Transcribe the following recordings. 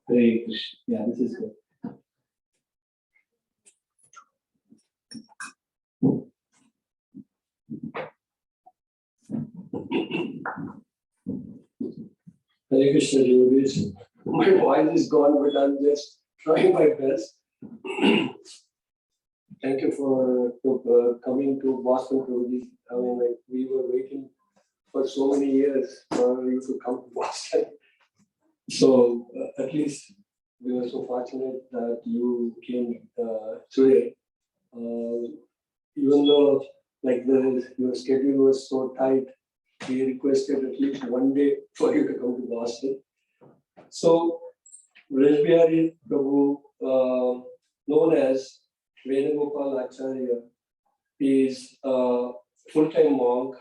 Hare Krishna. Yeah, this is good. Hare Krishna, devotees. My voice is gone, but I'm just trying my best. Thank you for coming to Boston, devotees. I mean, like, we were waiting for so many years for you to come to Boston. So at least we were so fortunate that you came today. Even though like your schedule was so tight, we requested at least one day for you to come to Boston. So Vraja Bihari Prabhu, known as Venugopal Acharya, is a full-time monk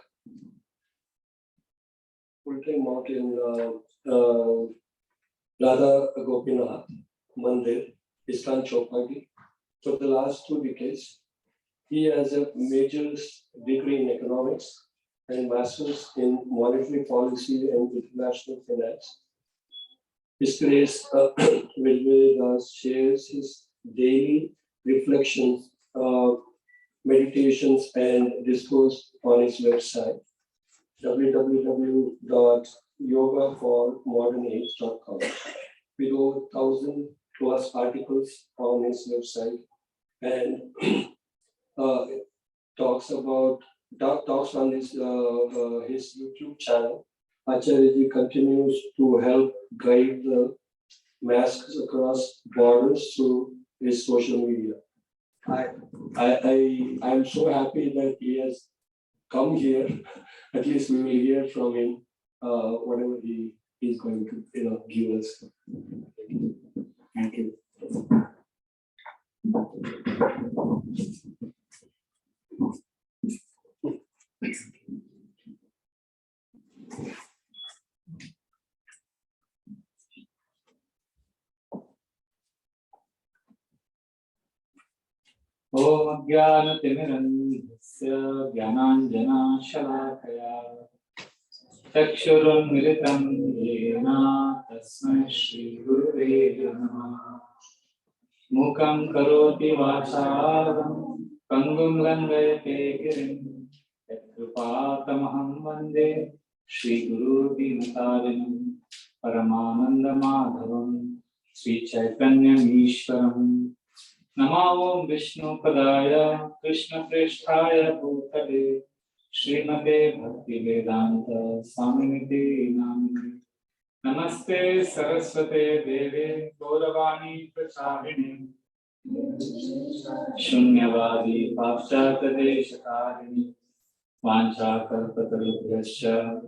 in Radha Gopinath Mandir, ISKCON Chowpatty. For the last 2 decades, he has a major's degree in economics and master's in monetary policy and international finance. His Grace Vraja Das shares his daily reflections, meditations, and discourse on his website, www.yogaformodernage.com, with over 1,000 plus articles on his website, and talks on his YouTube channel. Acharya Continues to help guide the masses across borders through his social media. I'm so happy that he has come here. At least we will hear from him whatever he is going to give us. Thank you. Om Jnana-timirandhasya Jnananjana-shalakaya Chakshurunmilitam yena tasmai Shri Gurave Namaha. Mukam karoti vācālam pangum langayate girim yatkripatamaham vande Shri Guru Dinatarinam Paramananda Madhavam Sri Chaitanya Ishwaram Namo Vishnu Padaya Krishna Preshthaya Bhutale Srimate Bhakti Vedanta Swaminiti Namine Namaste Saraswate Deve Gauravani Prachahini Shunyavadi Pavchata Deshakarini Vancha Kalpatarubhyascha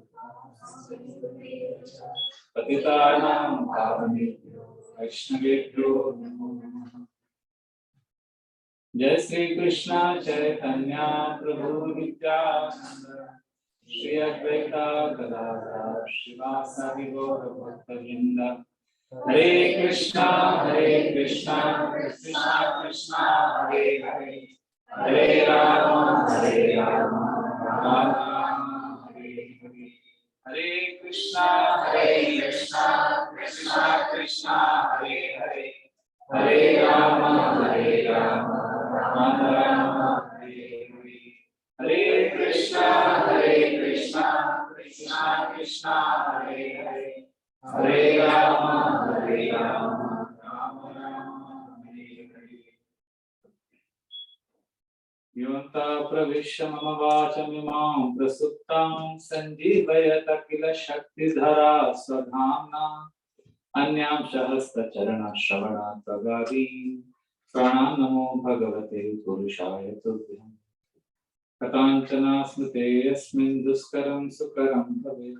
Patitanam Pavanebhyo Vaishnavebhyo Namo Namaha. Jai Sri Krishna Chaitanya Prabhu Nityananda Shri Advaita Gadadhar Srivasadi Gaura Bhaktavrinda Hare Krishna Krishna Krishna Hare Hare Hare Rama Rama Hare Hare Hare Krishna Krishna Krishna Hare Hare Hare Rama Rama Rama Hare Hare Hare Krishna Krishna Krishna Hare Hare Hare Rama Rama Rama Hare Hare Yonta pravishya mama vachamimam prasuttam sanjeevayata kila shaktidhara swadhamna Anyam Shahasta Charana Shravana Pragadi Pranam Namo Bhagavate Purushaya Tubhyam Katanchana Smrite Yasmin Duskaram Sukaram Bhave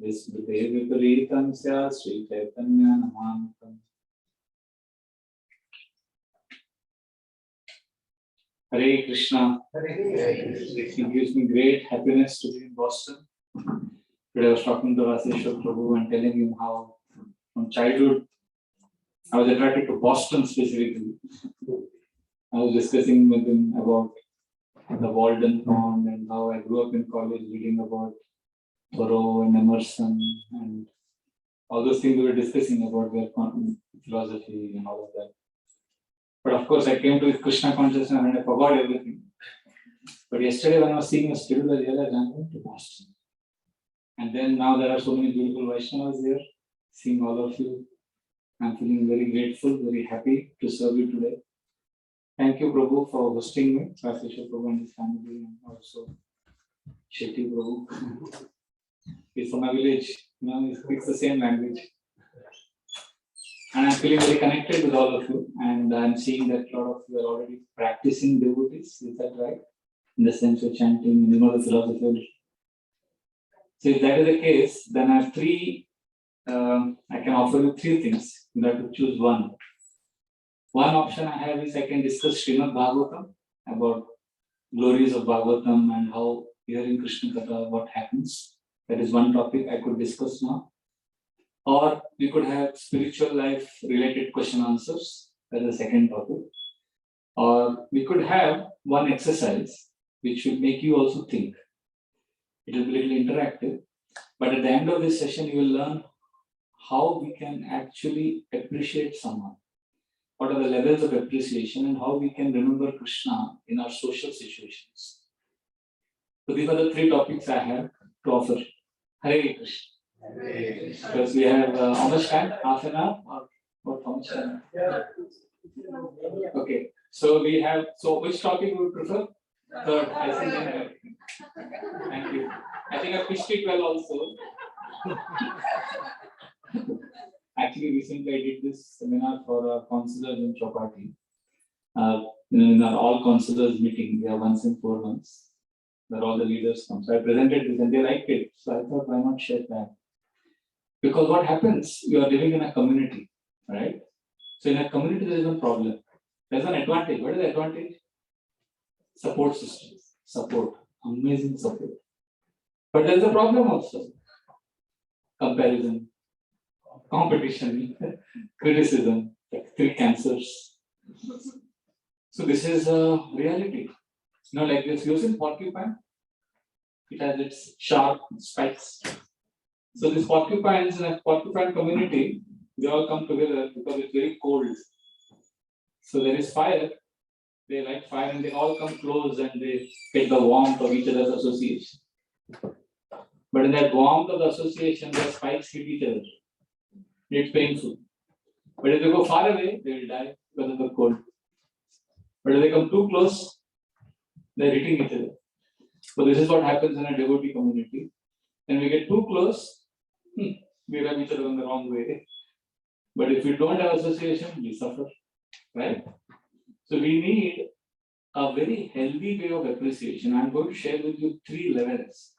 Vismrite Viparitam Sya Sri Chaitanya Namanutam Hare Krishna. It gives me great happiness to be in Boston. Today I was talking to Vaseshwar Prabhu and telling him how from childhood I was attracted to Boston specifically. I was discussing with him about the Walden Pond and how I grew up in college reading about Thoreau and Emerson and all those things we were discussing about their philosophy and all of that. But of course, I came to Krishna consciousness and I forgot everything. But yesterday, when I was seeing a schedule, I realized I'm going to Boston. And then now there are so many beautiful Vaishnavas there, seeing all of you. I'm feeling very grateful, very happy to serve you today. Thank you, Prabhu, for hosting me, Vaseshwar Prabhu and his family, and also Shetty Prabhu. He's from my village, he speaks the same language. And I'm feeling very connected with all of you, and I'm seeing that a lot of you are already practicing devotees. Is that right? In the sense of chanting, you know the philosophy. So if that is the case, then I have I can offer you three things. You have to choose one. One option I have is I can discuss Srimad Bhagavatam, about glories of Bhagavatam and how hearing Krishna Katha, what happens. That is one topic I could discuss now. Or we could have spiritual life related question answers. That is the second topic. Or we could have one exercise which will make you also think. It will be a little interactive. But at the end of this session, you will learn how we can actually appreciate someone. What are the levels of appreciation and how we can remember Krishna in our social situations. So these are the three topics I have to offer. Hare Krishna. Because we have how much time? Half an hour? Or what, how much time? Okay. So we have, so which topic would you prefer? Third, I think. Thank you. I think I pitched it well also. Actually, recently I did this seminar for our counselors in Chopati. In our all counselors meeting, we have once in 4 months, where all the leaders come. So I presented this and they liked it. So I thought, why not share that? Because what happens, you are living in a community, right? So in a community, there is no problem. There's an advantage. What is the advantage? Support systems. Support. Amazing support. But there's a problem also. Comparison. Competition. Criticism. Like 3 cancers. So this is a reality. You know, like this using porcupine. It has its sharp spikes. So these porcupines in a porcupine community, they all come together because it's very cold. So there is fire, they light fire and they all come close and they get the warmth of each other's association. But in that warmth of the association, the spikes hit each other. It's painful. But if they go far away, they will die because of the cold. But if they come too close, they're hitting each other. So this is what happens in a devotee community. When we get too close, we rub each other in the wrong way. But if we don't have association, we suffer, right? So we need a very healthy way of appreciation. I'm going to share with you 3 levels.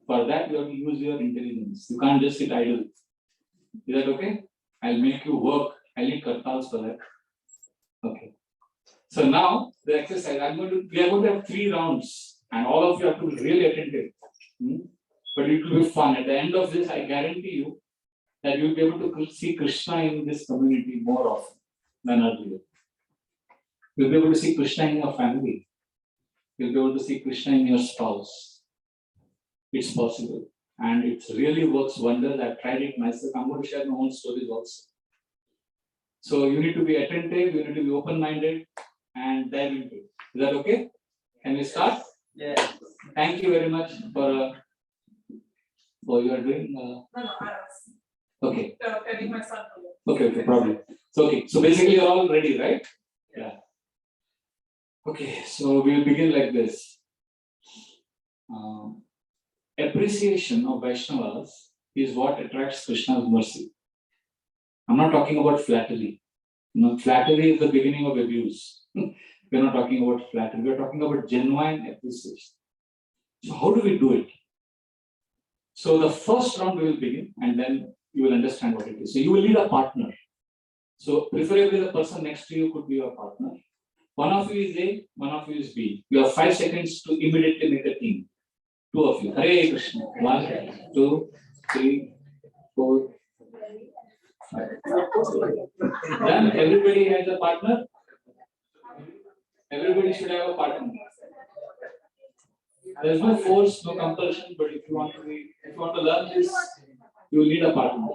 For that, you have to use your intelligence. You can't just sit idle. Is that okay? I'll make you work. I need kartals for that. Okay. So now the exercise, we are going to have 3 rounds, and all of you have to be really attentive. But it will be fun. At the end of this, I guarantee you that you'll be able to see Krishna in this community more often than earlier. You'll be able to see Krishna in your family. You'll be able to see Krishna in your spouse. It's possible. And it really works wonders. I've tried it myself. I'm going to share my own stories also. So you need to be attentive, you need to be open-minded and dive into it. Is that okay? Can we start? Yeah. Thank you very much for you are doing. No, I was Okay. telling my son. Okay, problem. So okay, so basically you're all ready, right? Yeah. Okay, so we'll begin like this. Appreciation of Vaishnavas is what attracts Krishna's mercy. I'm not talking about flattery. Flattery is the beginning of abuse. We're not talking about flattery. We're talking about genuine appreciation. So how do we do it? So the first round we will begin, and then you will understand what it is. So you will need a partner. So preferably the person next to you could be your partner. One of you is A, one of you is B. You have 5 seconds to immediately make a team. 2 of you. Hare Krishna. 1, 2, 3, 4, 5. Then everybody has a partner. Everybody should have a partner. There is no force, no compulsion, but if you want to learn this, you will need a partner.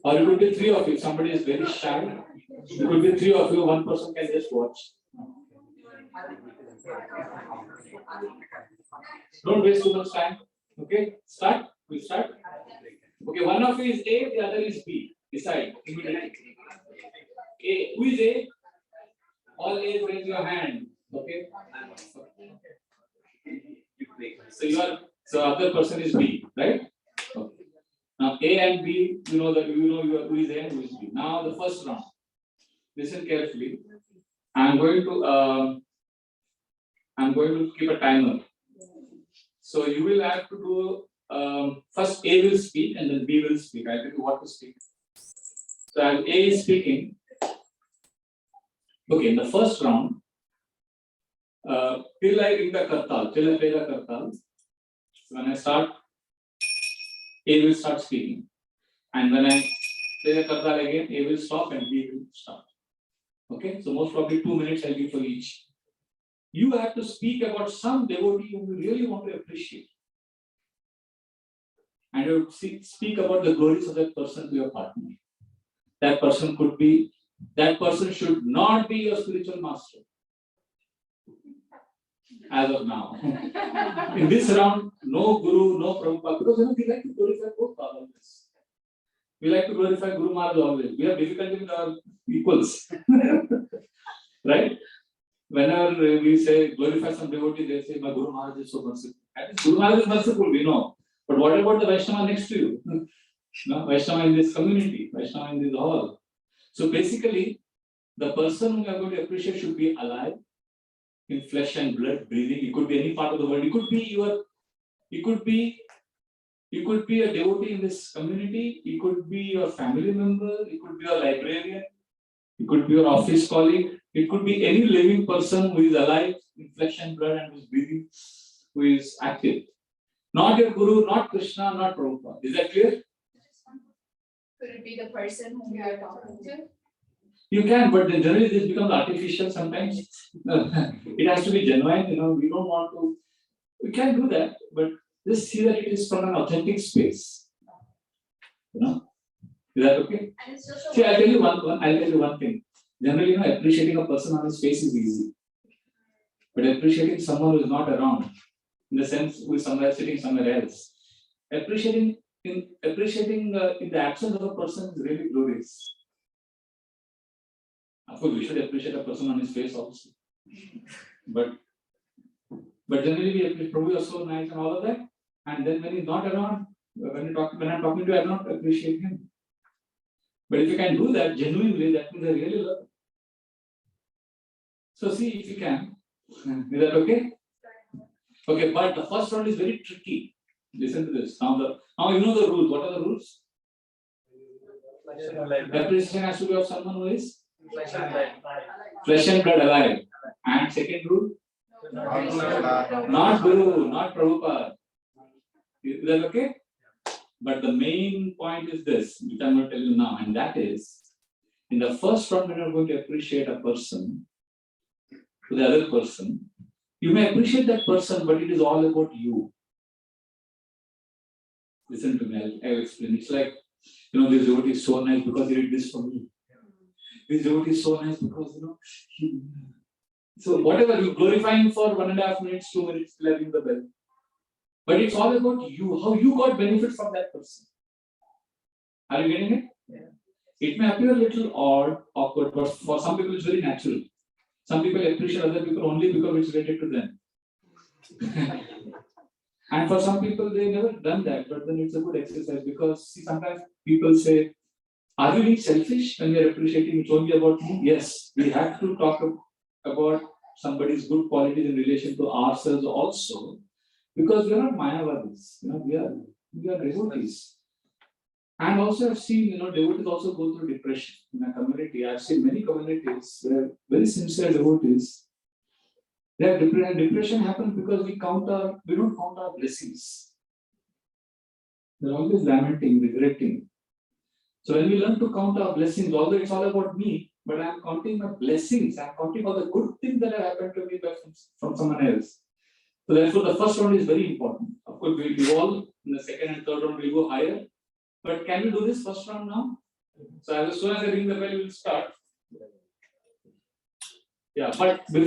Or it could be 3 of you. If somebody is very shy, it could be 3 of you. One person can just watch. Don't waste too much time. Okay, start. We start. Okay, one of you is A, the other is B. Decide immediately. A, who is A? All A's, raise your hand. Okay. So other person is B, right? Okay. Now A and B, you know who is A and who is B. Now the first round. Listen carefully. I'm going to keep a timer. So you will have to do first A will speak and then B will speak. I'll tell you what to speak. So as A is speaking. Okay, in the first round, till I ring the kartal, till I play the kartal. So when I start, A will start speaking. And when I play the kartal again, A will stop and B will start. Okay, so most probably 2 minutes I'll give for each. You have to speak about some devotee whom you really want to appreciate. And you have to speak about the glories of that person to your partner. That person should not be your spiritual master. As of now. In this round, no Guru, no Prabhupada, because we like to glorify both always. We like to glorify Guru Maharaj always. We have difficulty with our equals. Right? Whenever we say glorify some devotee, they say, my Guru Maharaj is so merciful. At least Guru Maharaj is merciful, we know. But what about the Vaishnava next to you? No, Vaishnava in this community, Vaishnava in this hall. So basically, the person whom you are going to appreciate should be alive, in flesh and blood, breathing. It could be any part of the world. It could be a devotee in this community. It could be your family member. It could be a librarian. It could be your office colleague. It could be any living person who is alive in flesh and blood and who is breathing, who is active. Not your Guru, not Krishna, not Prabhupada. Is that clear? Could it be the person whom you are talking to? You can, but then generally this becomes artificial sometimes. It has to be genuine, we don't want to. We can do that, but just see that it is from an authentic space. Is that okay? See, I'll tell you one thing. Generally, appreciating a person on his face is easy. But appreciating someone who is not around, in the sense who is sitting somewhere else. Appreciating in the absence of a person is really glorious. Of course, we should appreciate a person on his face also. But generally we appreciate Prabhu, you're so nice and all of that. And then when he's not around, when I'm talking to you, I don't appreciate him. But if you can do that genuinely, that means I really love him. So see if you can. Is that okay? Okay, but the first round is very tricky. Listen to this. Now you know the rules. What are the rules? Appreciation has to be of someone who is flesh and blood alive. And second rule? Not Guru, not Prabhupada. Is that okay? But the main point is this, which I'm going to tell you now, and that is, in the first round, when you're going to appreciate a person to the other person, you may appreciate that person, but it is all about you. Listen to me, I'll explain. It's like, this devotee is so nice because he did this for me. This devotee is so nice because, so whatever, you glorify him for 1.5 minutes, 2 minutes, till I ring the bell. But it's all about you, how you got benefit from that person. Are you getting it? Yeah. It may appear a little odd, awkward, but for some people it's very natural. Some people appreciate other people only because it's related to them. And for some people, they never done that, but then it's a good exercise because see, sometimes people say, are we being selfish when we are appreciating it's only about me? Yes, we have to talk about somebody's good qualities in relation to ourselves also, because we are not Mayavadis, we are devotees. And also I've seen, devotees also go through depression in a community. I've seen many communities where very sincere devotees, their depression happens because we don't count our blessings. They're always lamenting, regretting. So when we learn to count our blessings, although it's all about me, but I'm counting my blessings, I'm counting all the good things that have happened to me from someone else. So therefore the first round is very important. Of course, we'll evolve in the second and third round, we'll go higher. But can we do this first round now? So as soon as I ring the bell, we'll start. Yeah, but yes. So,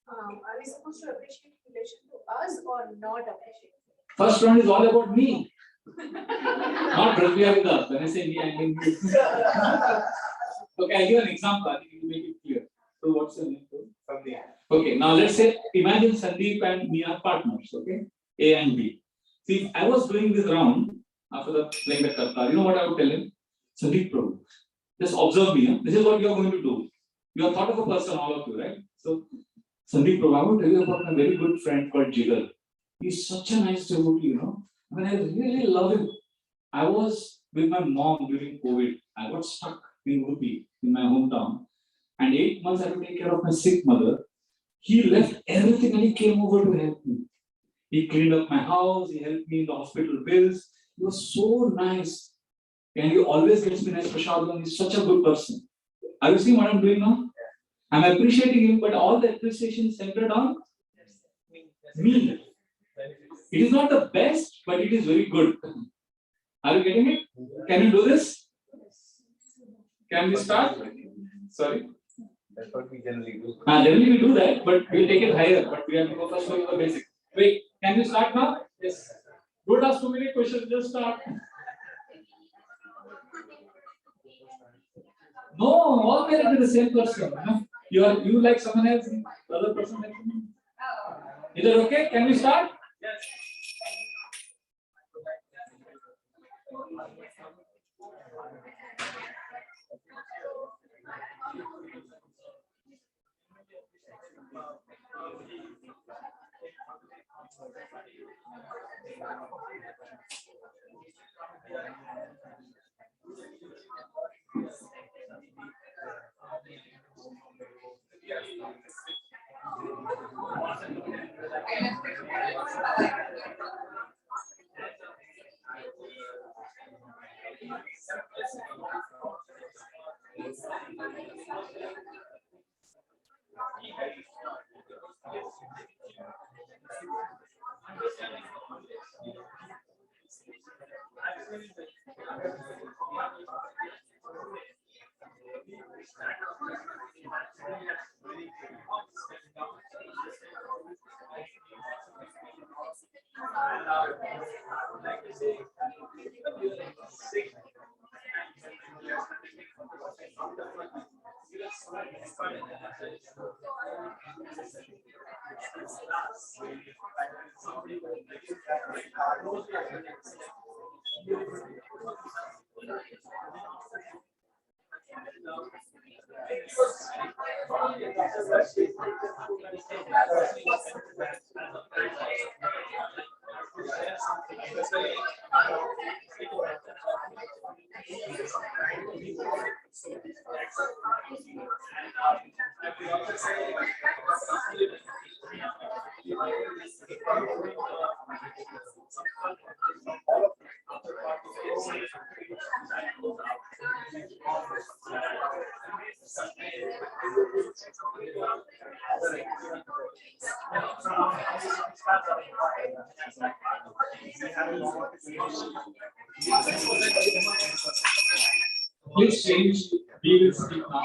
are we supposed to appreciate in relation to us or not appreciate? First round is all about me. Not Vraja Bihari Dasa. When I say me, I mean you. Okay, I'll give an example. I think it will make it clear. So what's your name? Sandeep. Okay, now let's say, imagine Sandeep and me are partners, okay? A and B. See, I was doing this round after playing the kartar. You know what I would tell him? Sandeep Prabhu, just observe me. Huh? This is what you are going to do. You have thought of a person, all of you, right? So, Sandeep Prabhu, I will tell you about my very good friend called Jigar. He's such a nice devotee, I mean, I really love him. I was with my mom during COVID. I got stuck in Udupi, in my hometown. And 8 months I had to take care of my sick mother. He left everything and he came over to help me. He cleaned up my house, he helped me in the hospital bills. He was so nice. And he always gets me nice prashadam. He's such a good person. Are you seeing what I'm doing now? I'm appreciating him, but all the appreciation is centered on me. It is not the best, but it is very good. Are you getting it? Can you do this? Can we start? Sorry? That's what we generally do. Generally we do that, but we'll take it higher. But we have to go first for the basic. Wait, can you start now? Yes. Don't ask too many questions, just start. No, all may be the same person. You like someone else, the other person like someone. Is that okay? Can we start? Yes. Please change. We will speak now.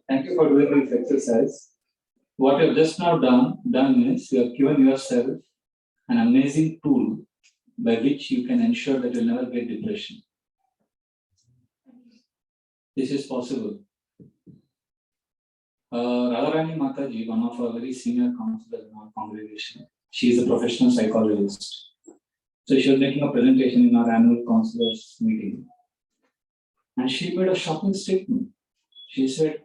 Thank you for doing this exercise. What you have just now done is you have given yourself an amazing tool by which you can ensure that you'll never get depression. This is possible. Radharani Mataji, one of our very senior counselors in our congregation, she is a professional psychologist. So she was making a presentation in our annual counselors meeting. And she made a shocking statement. She said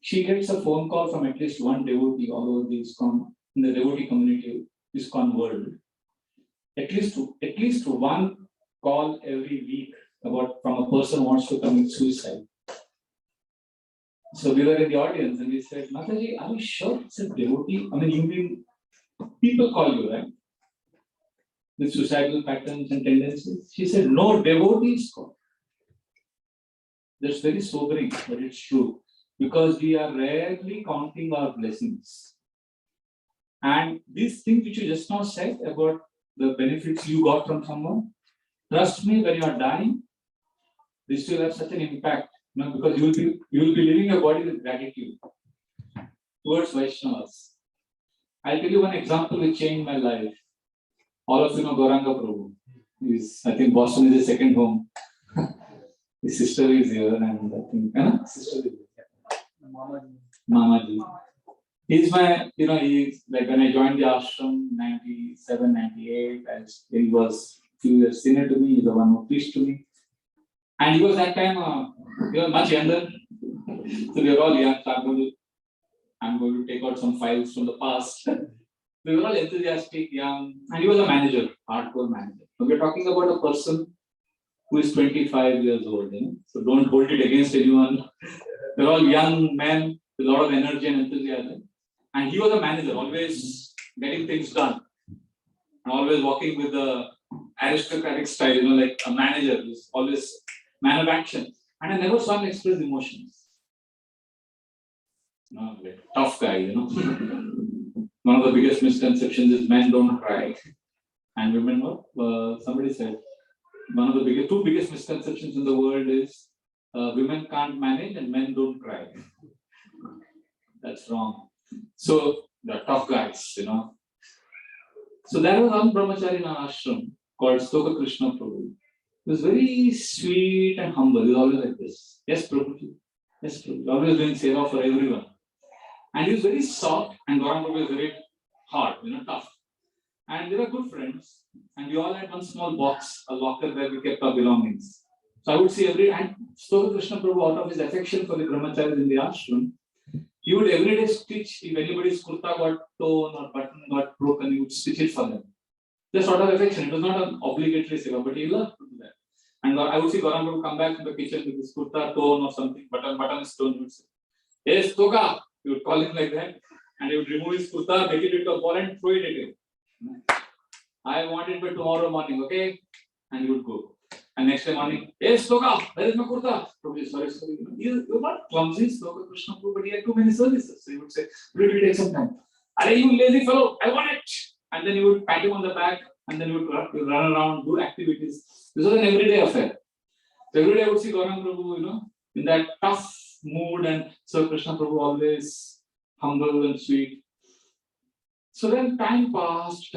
she gets a phone call from at least one devotee all over the ISKCON, in the devotee community, ISKCON world. At least one call every week from a person who wants to commit suicide. So we were in the audience and we said, Mataji, are you sure it's a devotee? I mean, people call you, right? With suicidal patterns and tendencies. She said, no, devotees call. That's very sobering, but it's true. Because we are rarely counting our blessings. And these things which you just now said about the benefits you got from someone, trust me, when you are dying, this will have such an impact. Because you will be living your body with gratitude towards Vaishnavas. I'll tell you one example which changed my life. All of you know Gauranga Prabhu. I think Boston is his second home. His sister is here, and I think sister is here. Mamaji. He's my, he's like when I joined the ashram 97, 98, he was a few years senior to me, he's the one who preached to me. And he was that time, much younger. So we were all young. So I'm going to take out some files from the past. We were all enthusiastic, young, and he was a manager, hardcore manager. So we're talking about a person who is 25 years old, so don't hold it against anyone. They're all young men with a lot of energy and enthusiasm. And he was a manager, always getting things done. And always walking with the aristocratic style, like a manager who's always man of action. And I never saw him express emotions. Like tough guy, One of the biggest misconceptions is men don't cry. And women, somebody said, one of the two biggest misconceptions in the world is women can't manage and men don't cry. That's wrong. So they're tough guys, So there was one brahmachari in our ashram called Stoka Krishna Prabhu. He was very sweet and humble. He was always like this. Yes, Prabhuji. Yes, Prabhuji. Always doing seva for everyone. And he was very soft, and Gauranga Prabhu was very hard, tough. And they were good friends. And we all had one small box, a locker where we kept our belongings. So I would see and Stoka Krishna Prabhu, out of his affection for the brahmacharis in the ashram, he would every day stitch. If anybody's kurta got torn or button got broken, he would stitch it for them. Just out of affection. It was not an obligatory seva, but he loved to do that. And I would see Gauranga Prabhu come back to the kitchen with his kurta torn or something, button is torn. He would say, "Hey, Stoka!" He would call him like that. And he would remove his kurta, make it into a ball and throw it at him. I want it by tomorrow morning, okay? And he would go. And next day morning, hey, Stoka, where is my kurta? Sorry. You're not clumsy, Stoka Krishna Prabhu, but he had too many services. So he would say, will you take some time? Are you lazy fellow? I want it. And then he would pat him on the back, and then he would run around, do activities. This was an everyday affair. So every day I would see Gauranga Prabhu, in that tough mood, and Sir Krishna Prabhu always humble and sweet. So then time passed,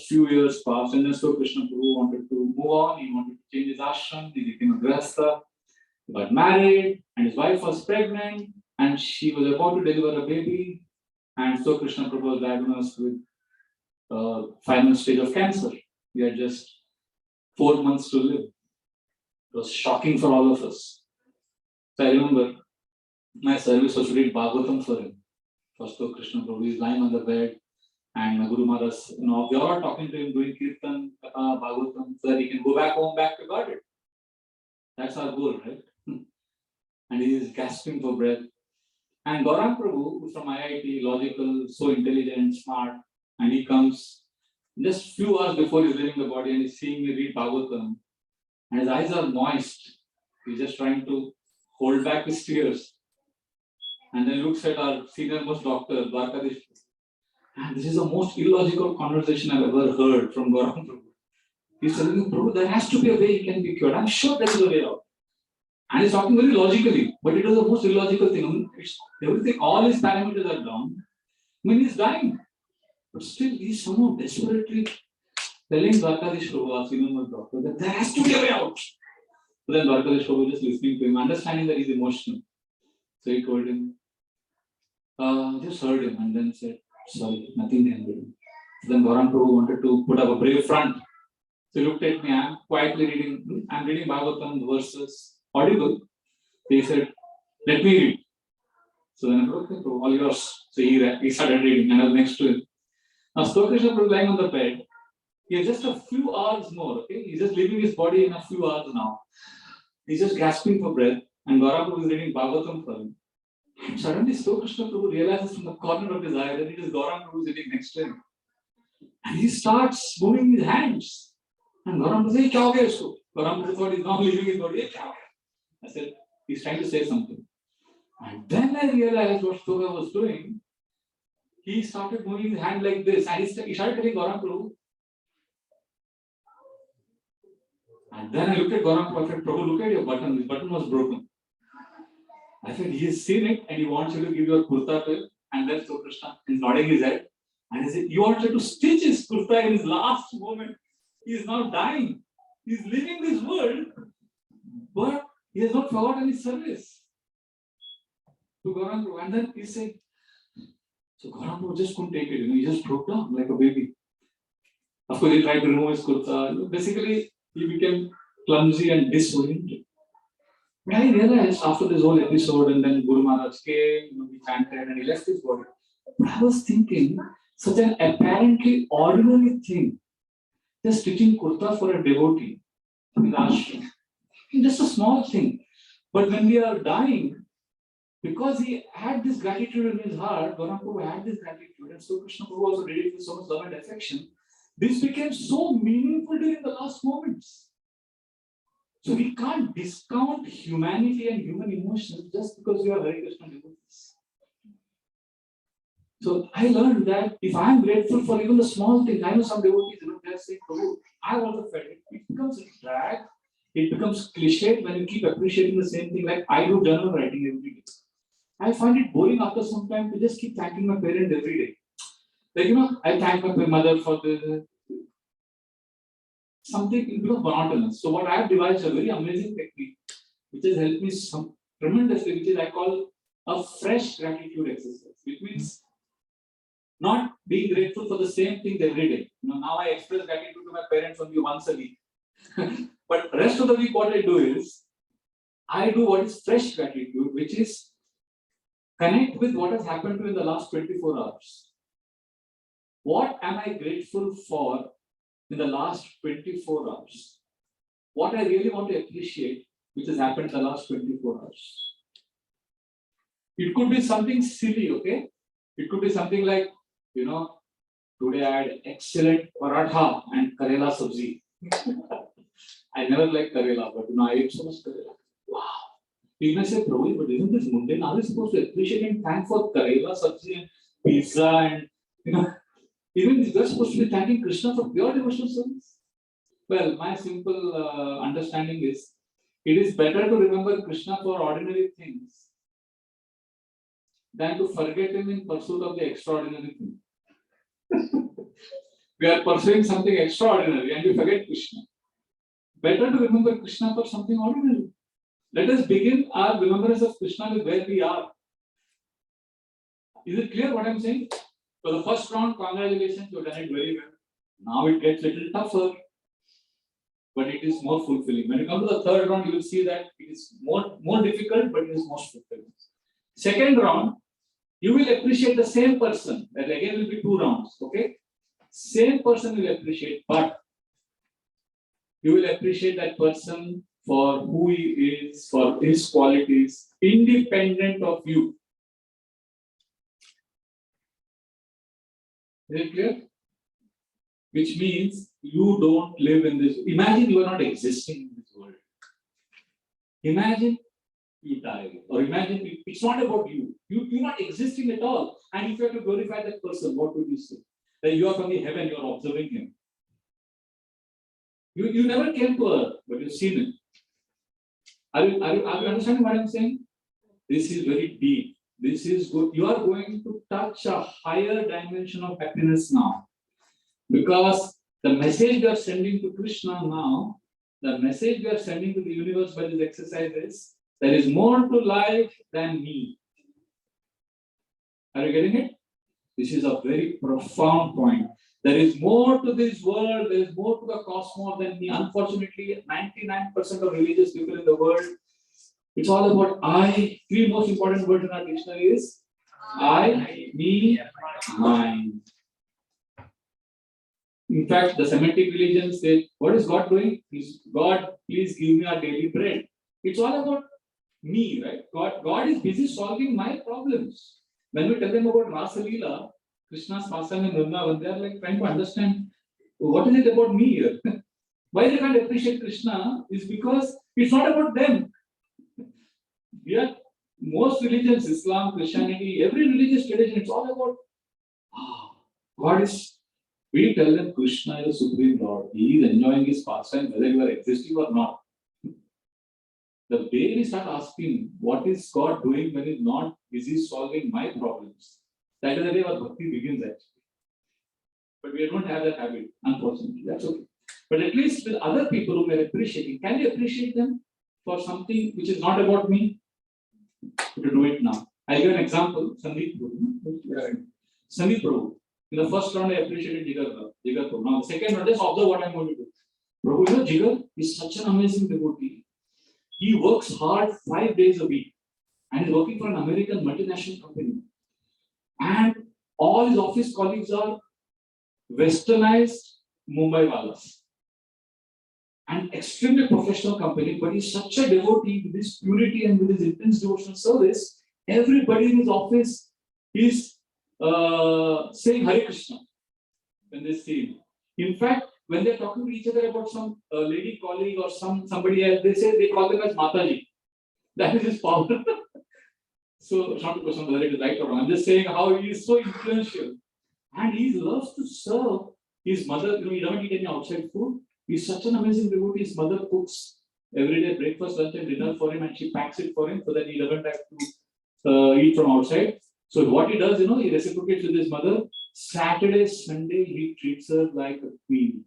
few years passed, and then Sir Krishna Prabhu wanted to move on, he wanted to change his ashram, he became a grihastha, he got married, and his wife was pregnant, and she was about to deliver a baby, and Sir Krishna Prabhu was diagnosed with final stage of cancer. He had just 4 months to live. It was shocking for all of us. So I remember my service was to read Bhagavatam for him. First, Krishna Prabhu is lying on the bed, and my Guru Maharaj, we are all talking to him, doing Kirtan, Katha, Bhagavatam, so that he can go back home, back to God. That's our goal, right? And he is gasping for breath. And Gauranga Prabhu, who's from IIT, logical, so intelligent, smart, and he comes just few hours before he's leaving the body and he's seeing me read Bhagavatam. And his eyes are moist. He's just trying to hold back his tears. And then looks at our senior most doctor, Dwarkadish. And this is the most illogical conversation I've ever heard from Gauranga Prabhu. He's telling me, Prabhu, there has to be a way he can be cured. I'm sure there is a way out. And he's talking very logically, but it was the most illogical thing. Everything, all his parameters are down. He's dying. But still, he's somehow desperately telling Dwarkadish Prabhu, our senior most doctor, that there has to be a way out. But then Dwarkadish Prabhu just listening to him, understanding that he's emotional. So he told him, just heard him and then said, sorry, nothing can be done. Then Gauranga Prabhu wanted to put up a brave front. So he looked at me, I'm quietly reading, I'm reading Bhagavatam verses, audible. So he said, let me read. So then I said, okay, Prabhu, all yours. So he started reading and I was next to him. Now Stoka Krishna Prabhu lying on the bed. He has just a few hours more, okay? He's just leaving his body in a few hours now. He's just gasping for breath and Gauranga Prabhu is reading Bhagavatam for him. And suddenly Stoka Krishna Prabhu realizes from the corner of his eye that it is Gauranga Prabhu sitting next to him. And he starts moving his hands. And Gauranga Prabhu says, "Kya ho gaya isko?" Gauranga Prabhu thought he's not leaving his body. "Kya ho gaya?" I said, he's trying to say something. And then I realized what Stoka was doing. He started moving his hand like this. And he started telling Gauranga Prabhu. And then I looked at Gauranga Prabhu and said, Prabhu, look at your button. This button was broken. I said, he has seen it and he wants you to give your kurta to him. And then Stoka Krishna is nodding his head. And he said, you wanted to stitch his kurta in his last moment. He is now dying. He is leaving this world. But he has not forgotten his service to Gauranga Prabhu. And then he said, so Gauranga Prabhu just couldn't take it. He just broke down like a baby. Of course, he tried to remove his kurta. Basically, he became clumsy and disoriented. But I realized after this whole episode, and then Guru Maharaj came, we chanted, and he left his body. But I was thinking, such an apparently ordinary thing, just stitching kurta for a devotee in the ashram. Just a small thing. But when we are dying, because he had this gratitude in his heart, Gauranga Prabhu had this gratitude, and so Krishna Prabhu also did it with so much love and affection. This became so meaningful during the last moments. So we can't discount humanity and human emotions just because we are Hare Krishna devotees. So I learned that if I am grateful for even the small thing, I know some devotees, they are saying, Prabhu, I also felt it. It becomes a drag. It becomes cliche when you keep appreciating the same thing. Like I do journal writing every day. I find it boring after some time to just keep thanking my parents every day. Like, I thank my mother for the something it becomes monotonous. So what I have devised a very amazing technique, which has helped me tremendously, which is I call a fresh gratitude exercise. Which means not being grateful for the same things every day. Now I express gratitude to my parents only once a week. But rest of the week, what I do is I do what is fresh gratitude, which is connect with what has happened to you in the last 24 hours. What am I grateful for in the last 24 hours? What I really want to appreciate, which has happened in the last 24 hours. It could be something silly, okay? It could be something like, today I had excellent paratha and karela sabzi. I never liked karela, but I ate so much karela. Wow. You may say, Prabhu, but isn't this mundane? Are we supposed to appreciate and thank for karela sabzi and pizza and, even we're supposed to be thanking Krishna for pure devotional service? Well, my simple understanding is, it is better to remember Krishna for ordinary things than to forget him in pursuit of the extraordinary thing. We are pursuing something extraordinary and we forget Krishna. Better to remember Krishna for something ordinary. Let us begin our remembrance of Krishna with where we are. Is it clear what I am saying? For the first round, congratulations, you have done it very well. Now it gets a little tougher, but it is more fulfilling. When you come to the third round, you will see that it is more difficult, but it is most fulfilling. Second round, you will appreciate the same person. That again will be 2 rounds, okay? Same person will appreciate, but you will appreciate that person for who he is, for his qualities, independent of you. Is it clear? Which means you don't live in this. Imagine you are not existing in this world. Imagine you die, or imagine it's not about you. You're not existing at all. And if you have to glorify that person, what would you say? That you are from the heaven, you are observing him. You never came to earth, but you've seen him. Are you understanding what I'm saying? This is very deep. This is good. You are going to touch a higher dimension of happiness now. Because the message we are sending to Krishna now, the message we are sending to the universe by this exercise is, there is more to life than me. Are you getting it? This is a very profound point. There is more to this world, there is more to the cosmos than me. Unfortunately, 99% of religious people in the world, it's all about I. 3 most important words in our dictionary is I, me, mine. In fact, the Semitic religions say, what is God doing? God, please give me our daily bread. It's all about me, right? God is busy solving my problems. When we tell them about Rasa Leela, Krishna's pastime in Vrindavan, they are like trying to understand what is it about me here? Why they can't appreciate Krishna is because it's not about them. Most religions, Islam, Christianity, every religious tradition, it's all about God is. We tell them Krishna is the Supreme Lord. He is enjoying his pastime whether you are existing or not. The day we start asking, what is God doing when he's not busy solving my problems? That is the day our bhakti begins actually. But we don't have that habit, unfortunately. That's okay. But at least with other people whom we are appreciating, can we appreciate them for something which is not about me? To do it now. I'll give an example. Sandeep Prabhu. In the first round, I appreciated Jigar Prabhu. Now, the second round, just observe what I'm going to do. Prabhu, Jigar is such an amazing devotee. He works hard 5 days a week and is working for an American multinational company. And All his office colleagues are westernized Mumbai walas and extremely professional company, but he's such a devotee with his purity and with his intense devotional service. Everybody in his office is saying Hare Krishna when they see him. In fact, when they're talking to each other about some lady colleague or somebody else, they call them as Mataji. That is his power. So it's not a question whether it is right or wrong. I'm just saying how he is so influential. And he loves to serve his mother. He doesn't eat any outside food. He's such an amazing devotee. His mother cooks every day breakfast, lunch, and dinner for him, and she packs it for him so that he doesn't have to eat from outside. So what he does, he reciprocates with his mother. Saturday, Sunday, he treats her like a queen.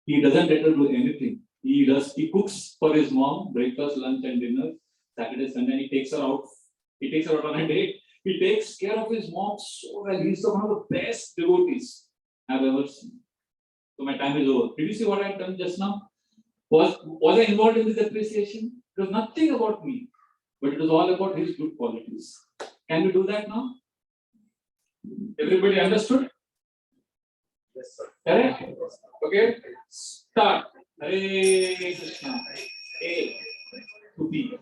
He doesn't let her do anything. He cooks for his mom breakfast, lunch, and dinner. Saturday, Sunday, he takes her out. He takes her out on a date. He takes care of his mom so well. He's one of the best devotees I've ever seen. So my time is over. Did you see what I've done just now? Was I involved in this appreciation? It was nothing about me, but it was all about his good qualities. Can we do that now? Everybody understood? Yes, sir. Correct? Okay. Start. Hare Krishna. A to B.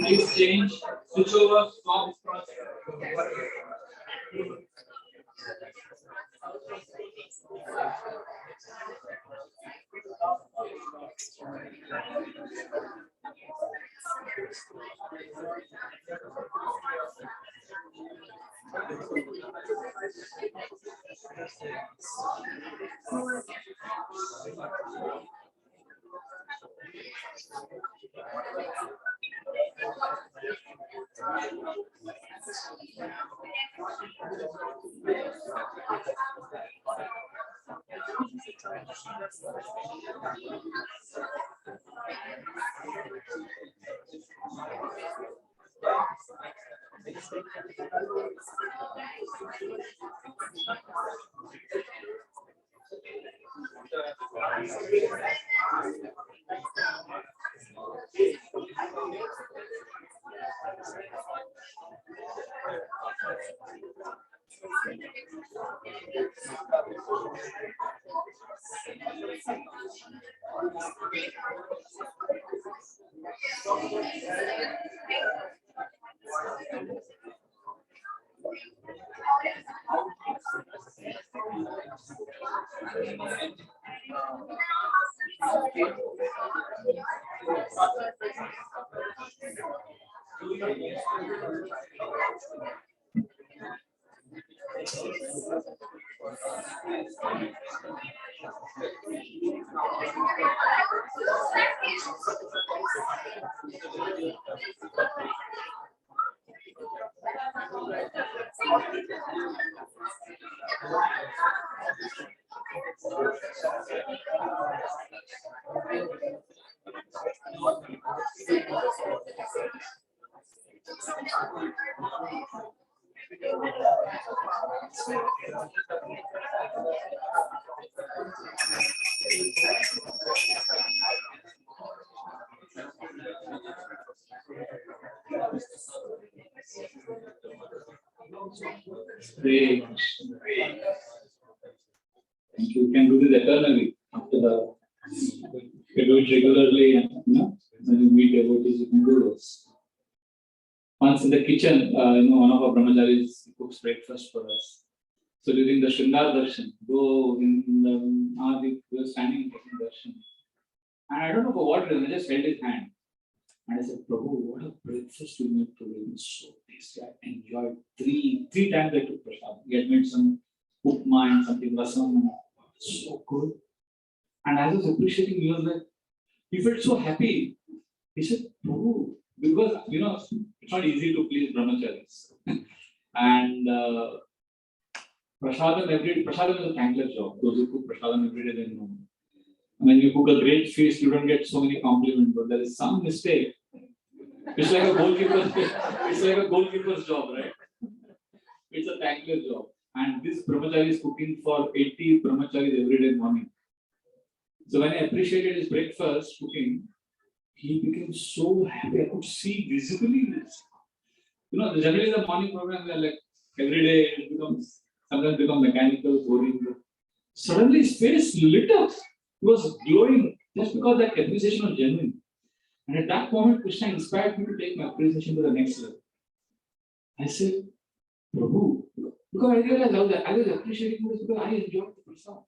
Please change, switch over, stop this process. Pray. You can do this eternally after the. You do it regularly, and when you meet devotees, you can do this. Once in the kitchen, one of our brahmacharis cooks breakfast for us. So during the Shringar darshan, though in the we were standing and taking darshan, and I don't know for what reason, I just held his hand. And I said, Prabhu, what a breakfast you made today. It was so tasty. I enjoyed three times I took prasad. He had made some upma and something rasam. And so good. And I was appreciating, he was like, he felt so happy. He said, Prabhu, because, it's not easy to please brahmacharis. And prasadam is a thankless job. Those who cook prasadam every day, they know. When you cook a great feast, you don't get so many compliments, but there is some mistake. It's like a goalkeeper's job, right? It's a thankless job. And this brahmachari is cooking for 80 brahmacharis every day morning. So when I appreciated his breakfast cooking, he became so happy. I could see visibly this. Generally the morning program, they're like every day it sometimes become mechanical, boring. Suddenly his face lit up. He was glowing just because that appreciation was genuine. And at that moment, Krishna inspired me to take my appreciation to the next level. I said, Prabhu, because I realized I was appreciating this because I enjoyed the prasad.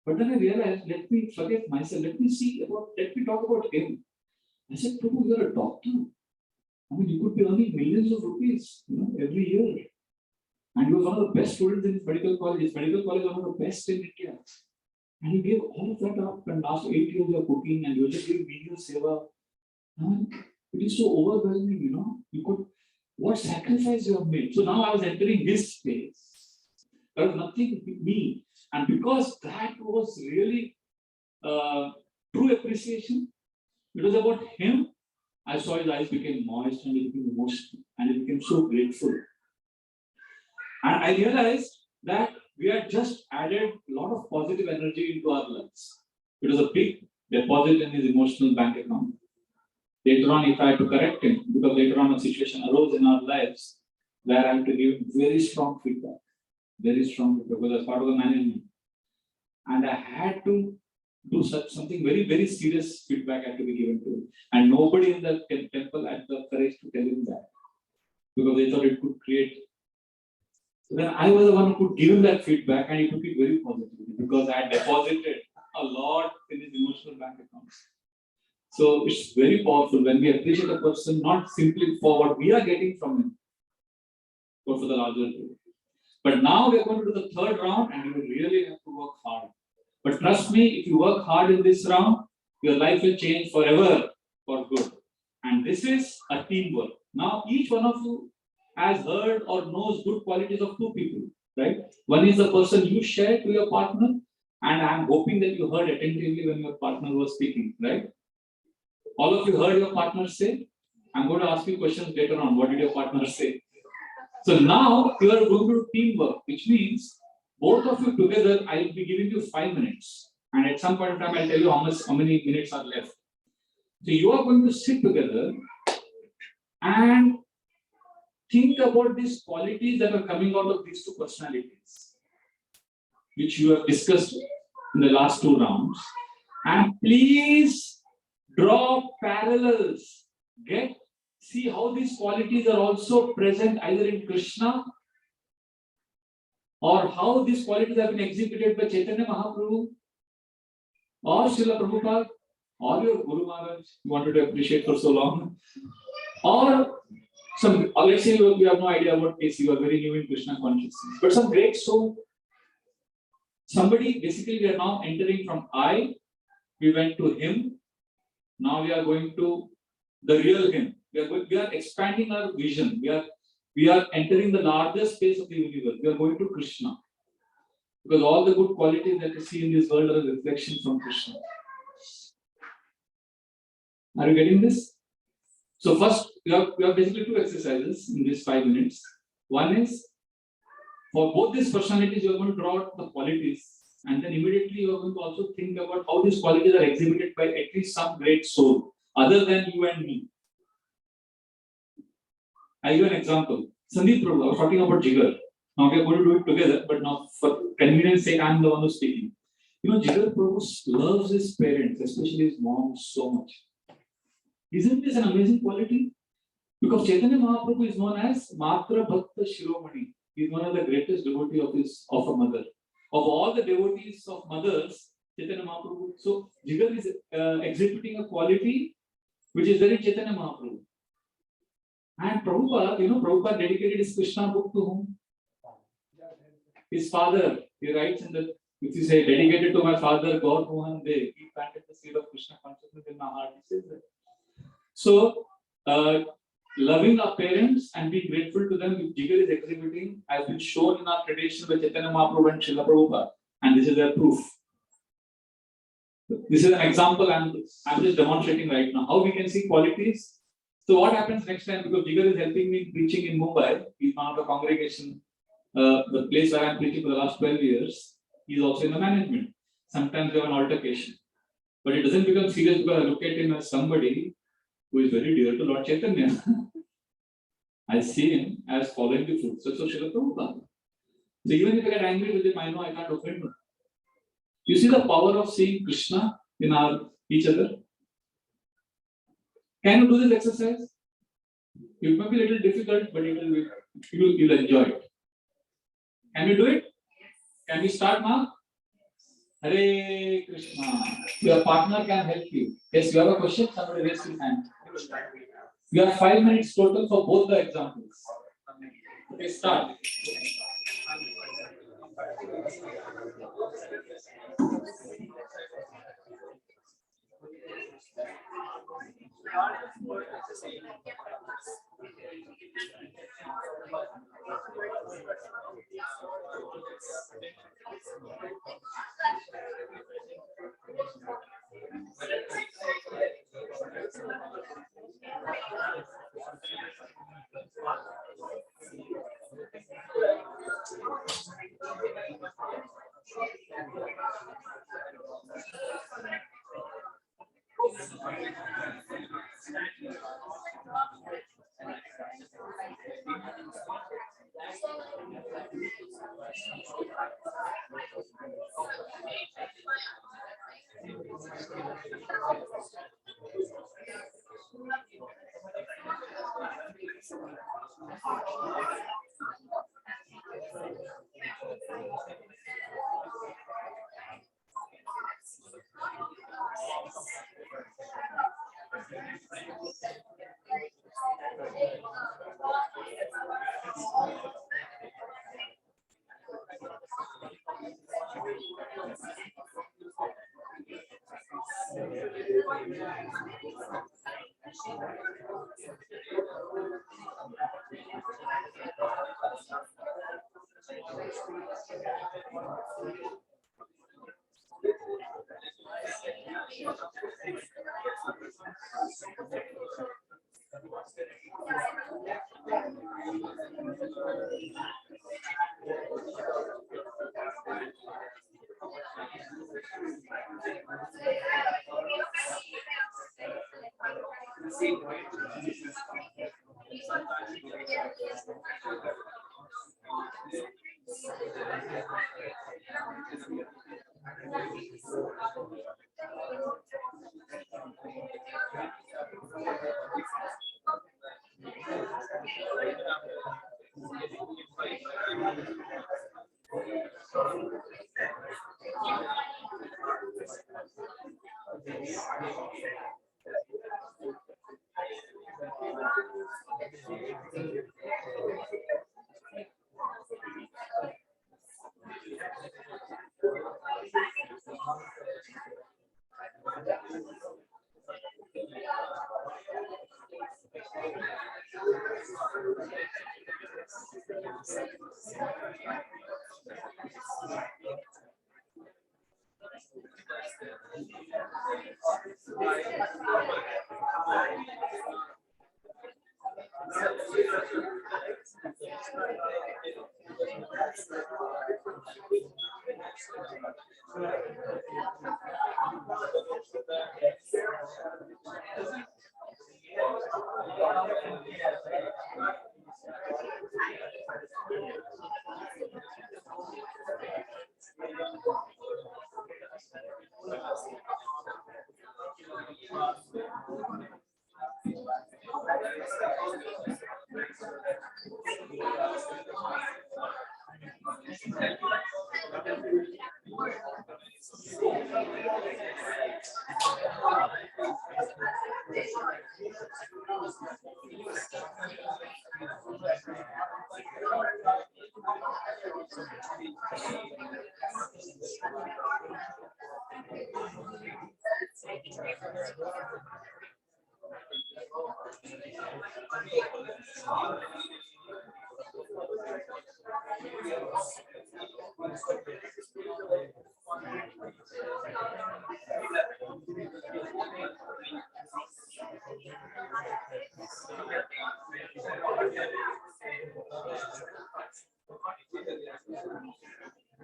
But then I realized, let me forget myself, let me talk about him. I said, Prabhu, you are a doctor. I mean, you could be earning millions of rupees, every year. And he was one of the best students in his medical college. His medical college was one of the best in India. And you gave all of that up, and last 8 years you are cooking, and you are just doing menial seva. It is so overwhelming, what sacrifice you have made. So now I was entering this space. There was nothing with me. And because that was really true appreciation, it was about him. I saw his eyes became moist and he became emotional and he became so grateful. And I realized that we had just added a lot of positive energy into our lives. It was a big deposit in his emotional bank account. Later on, if I had to correct him, because later on a situation arose in our lives where I had to give very strong feedback, because as part of the management. And I had to do something very, very serious feedback had to be given to him. And nobody in the temple had the courage to tell him that, because they thought it could create. So then I was the one who could give him that feedback, and he took it very positively because I had deposited a lot in his emotional bank accounts. So it's very powerful when we appreciate a person not simply for what we are getting from him, but for the larger good. But now we are going to do the third round, and you will really have to work hard. But trust me, if you work hard in this round, your life will change forever for good. And this is a teamwork. Now each one of you has heard or knows good qualities of two people, right? One is the person you share to your partner, and I'm hoping that you heard attentively when your partner was speaking, right? All of you heard your partner say? I'm going to ask you questions later on. What did your partner say? So now you are going to do teamwork, which means both of you together, I will be giving you 5 minutes. And at some point in time, I'll tell you how many minutes are left. So you are going to sit together and think about these qualities that are coming out of these two personalities, which you have discussed in the last 2 rounds. And please draw parallels. See how these qualities are also present either in Krishna, or how these qualities have been executed by Chaitanya Mahaprabhu, or Srila Prabhupada, or your Guru Maharaj, you wanted to appreciate for so long, or let's say you have no idea about this, you are very new in Krishna consciousness, but some great soul, somebody, basically we are now entering from I, we went to him, now we are going to the real him. We are expanding our vision. We are entering the larger space of the universe. We are going to Krishna. Because all the good qualities that you see in this world are a reflection from Krishna. Are you getting this? So first, you have basically two exercises in these 5 minutes. One is, for both these personalities, you are going to draw out the qualities, and then immediately you are going to also think about how these qualities are exhibited by at least some great soul, other than you and me. I'll give an example. Sandeep Prabhu, I was talking about Jigar. Now we are going to do it together, but now for convenience sake, I'm the one who's speaking. You know, Jigar Prabhu loves his parents, especially his mom, so much. Isn't this an amazing quality? Because Chaitanya Mahaprabhu is known as Matra Bhakta Shiromani. He is one of the greatest devotees of a mother. Of all the devotees of mothers, Chaitanya Mahaprabhu. So Jigar is exhibiting a quality which is very Chaitanya Mahaprabhu. And Prabhupada, Prabhupada dedicated his Krishna book to whom? His father. He writes in the, if you say, dedicated to my father, God Mohan Dev, he planted the seed of Krishna consciousness in my heart. He says that. So, loving our parents and being grateful to them, which Jigar is exhibiting, has been shown in our tradition by Chaitanya Mahaprabhu and Srila Prabhupada, and this is their proof. This is an example I'm just demonstrating right now. How we can see qualities. So what happens next time? Because Jigar is helping me preaching in Mumbai. He's one of the congregation, the place where I'm preaching for the last 12 years. He's also in the management. Sometimes we have an altercation. But it doesn't become serious because I look at him as somebody who is very dear to Lord Chaitanya. I see him as following the footsteps of Srila Prabhupada. So even if I get angry with him, I know I can't offend him. You see the power of seeing Krishna in each other? Can you do this exercise? It may be a little difficult, but you'll enjoy it. Can you do it? Can we start now? Hare Krishna. Your partner can help you. Yes, you have a question? Somebody raise your hand. You have 5 minutes total for both the examples. Okay, start.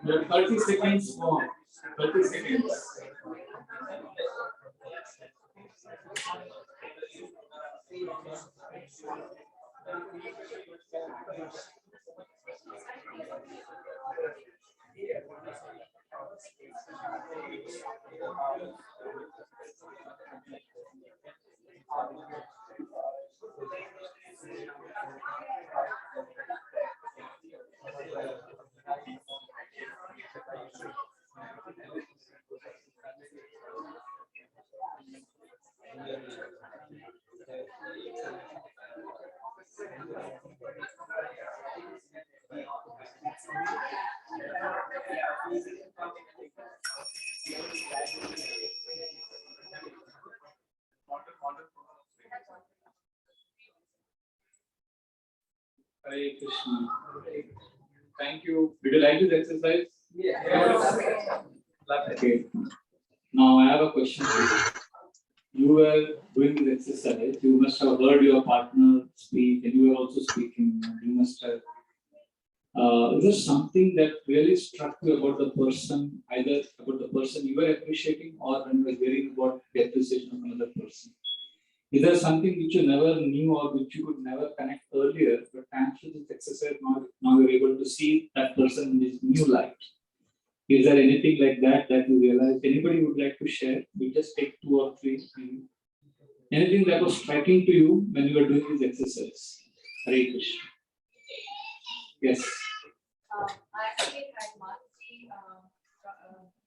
You have 30 seconds more. 30 seconds. Hare Krishna. Thank you. Did you like this exercise? Yeah. Okay. Now I have a question for you. You were doing this exercise. You must have heard your partner speak, and you were also speaking. You must have. Is there something that really struck you about the person, either about the person you were appreciating, or when you were hearing about the appreciation of another person? Is there something which you never knew or which you could never connect earlier, but thanks to this exercise, now you're able to see that person in this new light? Is there anything like that that you realized? Anybody would like to share? We just take 2 or 3. Anything that was striking to you when you were doing this exercise? Hare Krishna. Yes. I actually had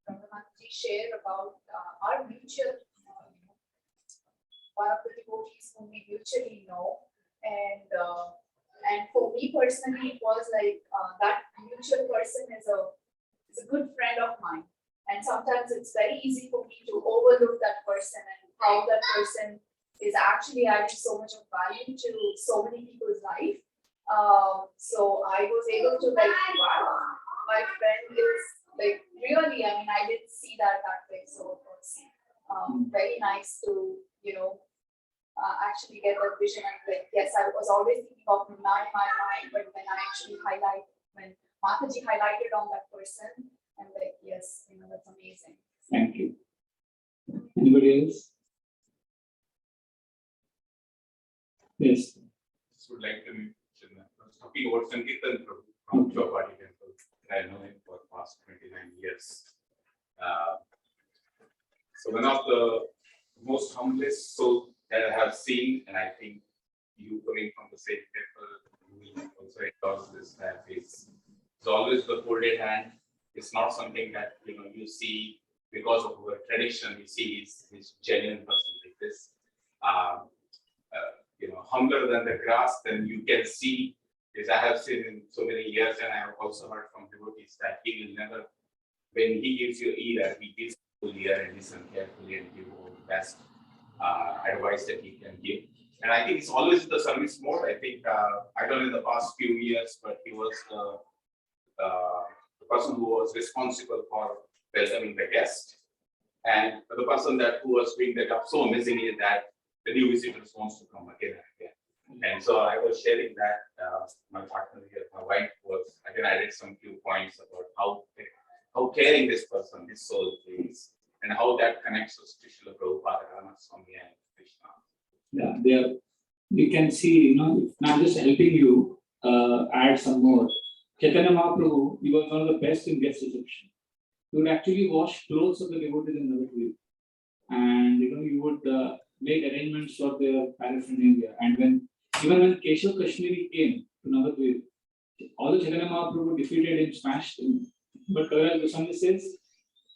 Mataji share about our mutual, one of the devotees whom we mutually know, and for me personally, it was like that mutual person is a good friend of mine, and sometimes it's very easy for me to overlook that person and how that person is actually adding so much of value to so many people's life. So I was able to like, wow, my friend is like really, I mean, I didn't see that way. So it was very nice to, actually get that vision. And like, yes, I was always thinking of my mind, but when I actually when Mataji highlighted on that person, I'm like, yes, that's amazing. Thank you. Anybody else? Yes. Would like to mention, I was talking about Sankirtan from Chowpatty Temple. I know him for the past 29 years. So one of the most humblest souls that I have seen, and I think you coming from the same temple, you will also endorse this, that is always the folded hand. It's not something that you see because of our tradition. You see is genuine person like this. Humbler than the grass, then you can see, as I have seen in so many years, and I have also heard from devotees that he will never, when he gives you ear, he gives you ear and listen carefully and give all the best advice that he can give. And I think it's always the service mode. I think, I don't know in the past few years, but he was the person who was responsible for welcoming the guest, and the person who was doing the job so amazingly that the new visitors wants to come again and again. And so I was sharing that my partner here, my wife, was again I did some few points about how caring this person, this soul is, and how that connects us to Srila Prabhupada, Ramaswamy, and Krishna. Yeah, you can see, not just helping you add some more. Chaitanya Mahaprabhu, he was one of the best in guest reception. He would actually wash clothes of the devotees in Navadvip. And you would make arrangements for their paraphernalia. And even when Keshav Kashmiri came to Navadvip, although Chaitanya Mahaprabhu defeated him, smashed him, but Kaviraj Goswami says,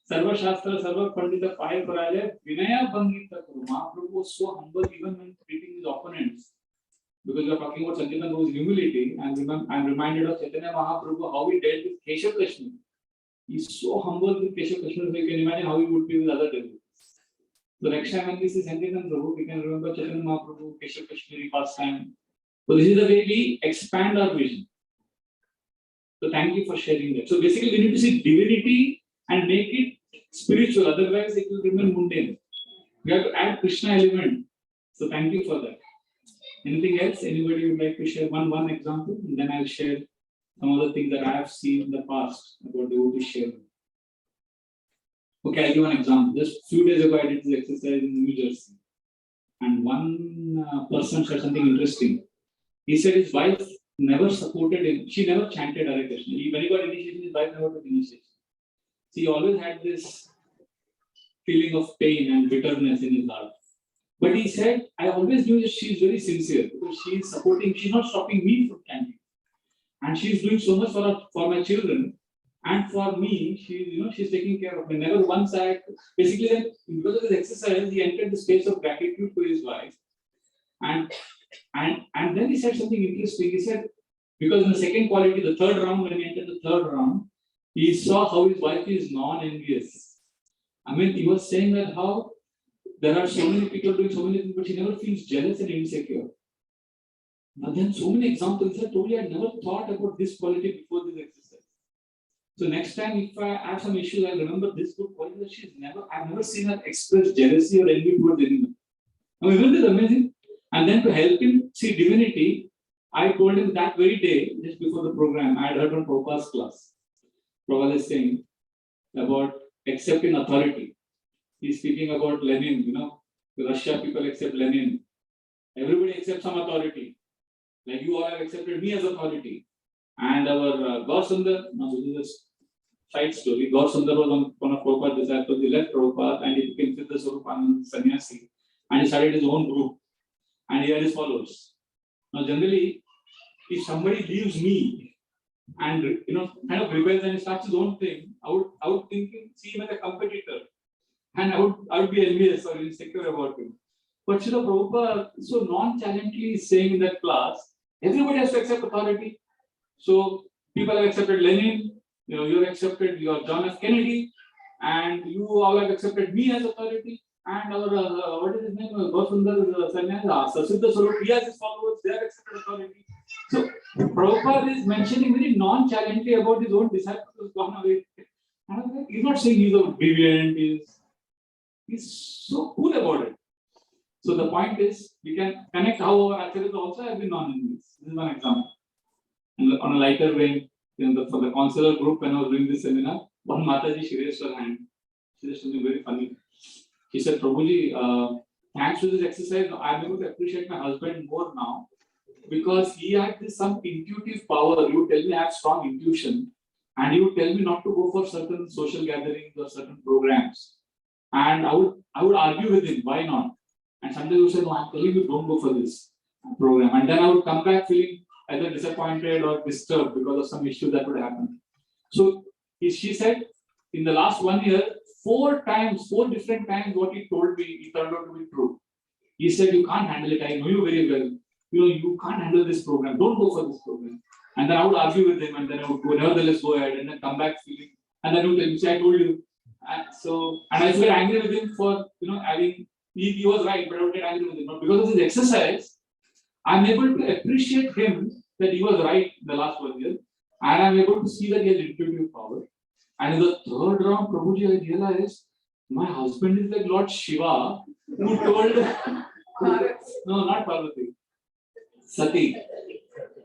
Sarva Shastra, Sarva Pandita Pai Paraya, Vinaya Bhangita Kuru. Mahaprabhu was so humble even when treating his opponents. Because we are talking about Sankirtan whose humility, and I'm reminded of Chaitanya Mahaprabhu, how he dealt with Keshav Kashmiri. He's so humble with Keshav Kashmiri, so you can imagine how he would be with other devotees. So next time when we see Sankirtan Prabhu, we can remember Chaitanya Mahaprabhu, Keshav Kashmiri pastime. So this is the way we expand our vision. So thank you for sharing that. So basically we need to see divinity and make it spiritual, otherwise it will remain mundane. We have to add Krishna element. So thank you for that. Anything else? Anybody would like to share one example? And then I'll share some other things that I have seen in the past about devotee sharing. Okay, I'll give an example. Just a few days ago, I did this exercise in New Jersey. And one person said something interesting. He said his wife never supported him. She never chanted Hare Krishna. When he got initiation, his wife never took initiation. So he always had this feeling of pain and bitterness in his heart. But he said, I always knew that she is very sincere because she is supporting, she's not stopping me from chanting. And she is doing so much for my children. And for me, she's taking care of me. Never once basically, then, because of this exercise, he entered the space of gratitude to his wife. And then he said something interesting. He said, because in the second quality, the third round, when he entered the third round, he saw how his wife is non-envious. I mean, he was saying that how there are so many people doing so many things, but she never feels jealous and insecure. But then so many examples. He said, totally, I never thought about this quality before this exercise. So next time, if I have some issues, I'll remember this good quality that I've never seen her express jealousy or envy towards anyone. Now, isn't this amazing? And then to help him see divinity, I told him that very day, just before the program, I had heard on Prabhupada's class. Prabhupada is saying about accepting authority. He's speaking about Lenin, Russia people accept Lenin. Everybody accepts some authority. Like you all have accepted me as authority. And our Gaur Sundar, now this is a side story. Gaur Sundar was one of Prabhupada's disciples. He left Prabhupada and he became Siddha Swarupananda Sannyasi. And he started his own group. And he had his followers. Now generally, if somebody leaves me and kind of rebels and starts his own thing, I would see him as a competitor. And I would be envious or insecure about him. But Srila Prabhupada so nonchalantly is saying in that class, everybody has to accept authority. So people have accepted Lenin, you have accepted your John F. Kennedy, and you all have accepted me as authority. And our what is his name? Gaur Sundar Sannyasa, Siddha Swarup, he has his followers, they have accepted authority. So Prabhupada is mentioning very nonchalantly about his own disciples who have gone away. And he's not saying he's a brilliant, he's so cool about it. So the point is, we can connect how our acharyas also have been non-envious. This is one example. And on a lighter vein, for the consular group, when I was doing this seminar, one Mataji, she raised her hand. She said something very funny. She said, Prabhuji, thanks to this exercise, I'm able to appreciate my husband more now because he had some intuitive power. He would tell me I have strong intuition and he would tell me not to go for certain social gatherings or certain programs. And I would argue with him, why not? And sometimes he would say, no, I'm telling you, don't go for this program. And then I would come back feeling either disappointed or disturbed because of some issue that would happen. So she said, in the last 1 year, 4 different times what he told me, it turned out to be true. He said, you can't handle it. I know you very well. You can't handle this program. Don't go for this program. And then I would argue with him and then I would go, nevertheless go ahead and then come back feeling. And then he would tell me, see, I told you. And I used to get angry with him for, he was right, but I would get angry with him. But because of this exercise, I'm able to appreciate him that he was right in the last 1 year. And I'm able to see that he has intuitive power. And in the third round, Prabhuji, I realized my husband is like Lord Shiva who told, no, not Parvati, Sati.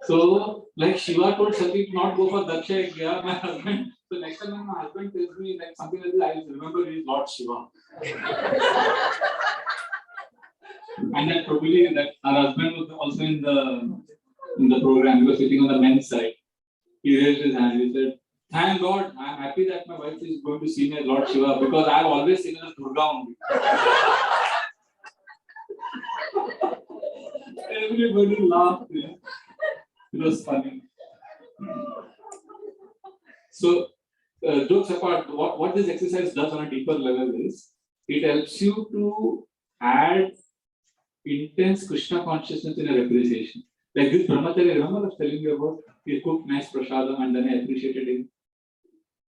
So, like Shiva told Sati to not go for Daksha Yajna, my husband. So next time when my husband tells me like something like that, I will remember he is Lord Shiva. And then probably that our husband was also in the program. He was sitting on the men's side. He raised his hand. He said, thank God, I am happy that my wife is going to see me as Lord Shiva because I have always seen her as Durga only. everybody laughed. It was funny. So, jokes apart, what this exercise does on a deeper level is it helps you to add intense Krishna consciousness in your appreciation. Like this brahmachari, remember I was telling you about, he cooked nice prasadam and then I appreciated him.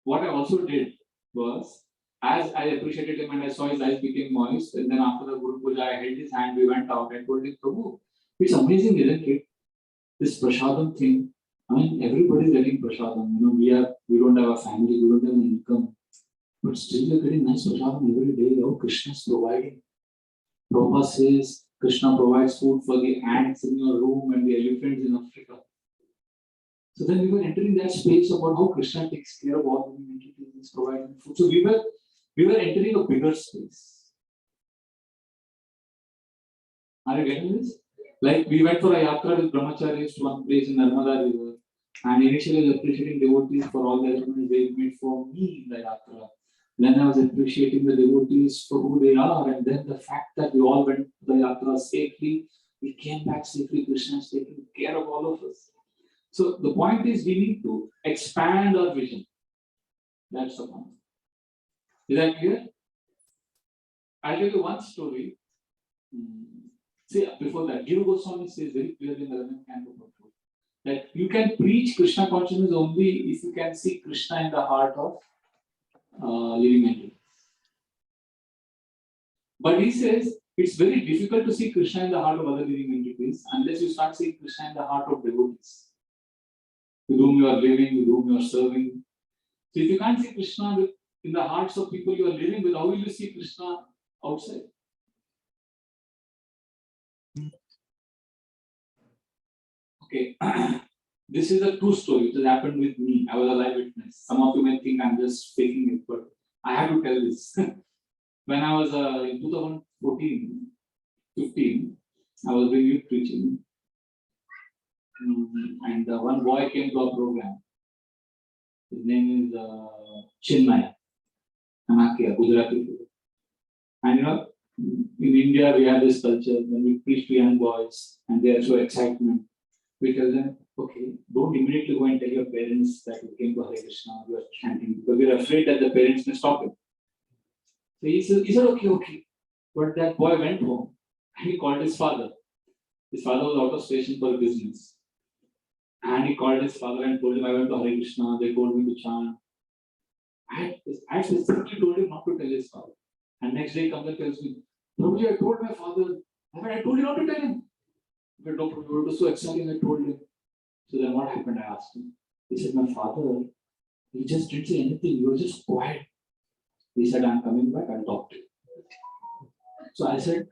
What I also did was, as I appreciated him and I saw his eyes became moist, and then after the Guru Puja, I held his hand, we went out, I told him, Prabhu, it's amazing, isn't it? This prasadam thing. I mean, everybody is getting prasadam. We don't have a family, we don't have an income. But still we're getting nice prasadam every day. Oh, Krishna is providing. Prabhupada says Krishna provides food for the ants in your room and the elephants in Africa. So then we were entering that space about how Krishna takes care of all living entities, providing food. So we were entering a bigger space. Are you getting this? Like we went for a yatra with brahmacharis to one place in Narmada River, and initially I was appreciating devotees for all the elements they made for me in the yatra. Then I was appreciating the devotees for who they are, and then the fact that we all went to the yatra safely, we came back safely. Krishna is taking care of all of us. So the point is, we need to expand our vision. That's the point. Is that clear? I'll tell you one story. See, before that, Guru Goswami says very clearly in the 11th canto that you can preach Krishna consciousness only if you can see Krishna in the heart of living entities. But he says it's very difficult to see Krishna in the heart of other living entities unless you start seeing Krishna in the heart of devotees, with whom you are living, with whom you are serving. So if you can't see Krishna in the hearts of people you are living with, how will you see Krishna outside? Okay, this is a true story. It has happened with me. I was a live witness. Some of you may think I'm just faking it, but I have to tell this. When I was in 2014, 15, I was doing youth preaching. And one boy came to our program. His name is Chinmaya, Amakia, Gujarati. And in India, we have this culture when we preach to young boys and they are so excitement. We tell them, okay, don't immediately go and tell your parents that you came to Hare Krishna, you are chanting, because we are afraid that the parents may stop it. So he said, okay. But that boy went home and he called his father. His father was out of station for a business. And he called his father and told him, I went to Hare Krishna, they told me to chant. I specifically told him not to tell his father. And next day he comes and tells me, Prabhuji, I told my father, I told you not to tell him. But no, Prabhuji, it was so exciting, I told him. So then what happened? I asked him. He said, my father, he just didn't say anything, he was just quiet. He said, I'm coming back, I'll talk to you. So I said,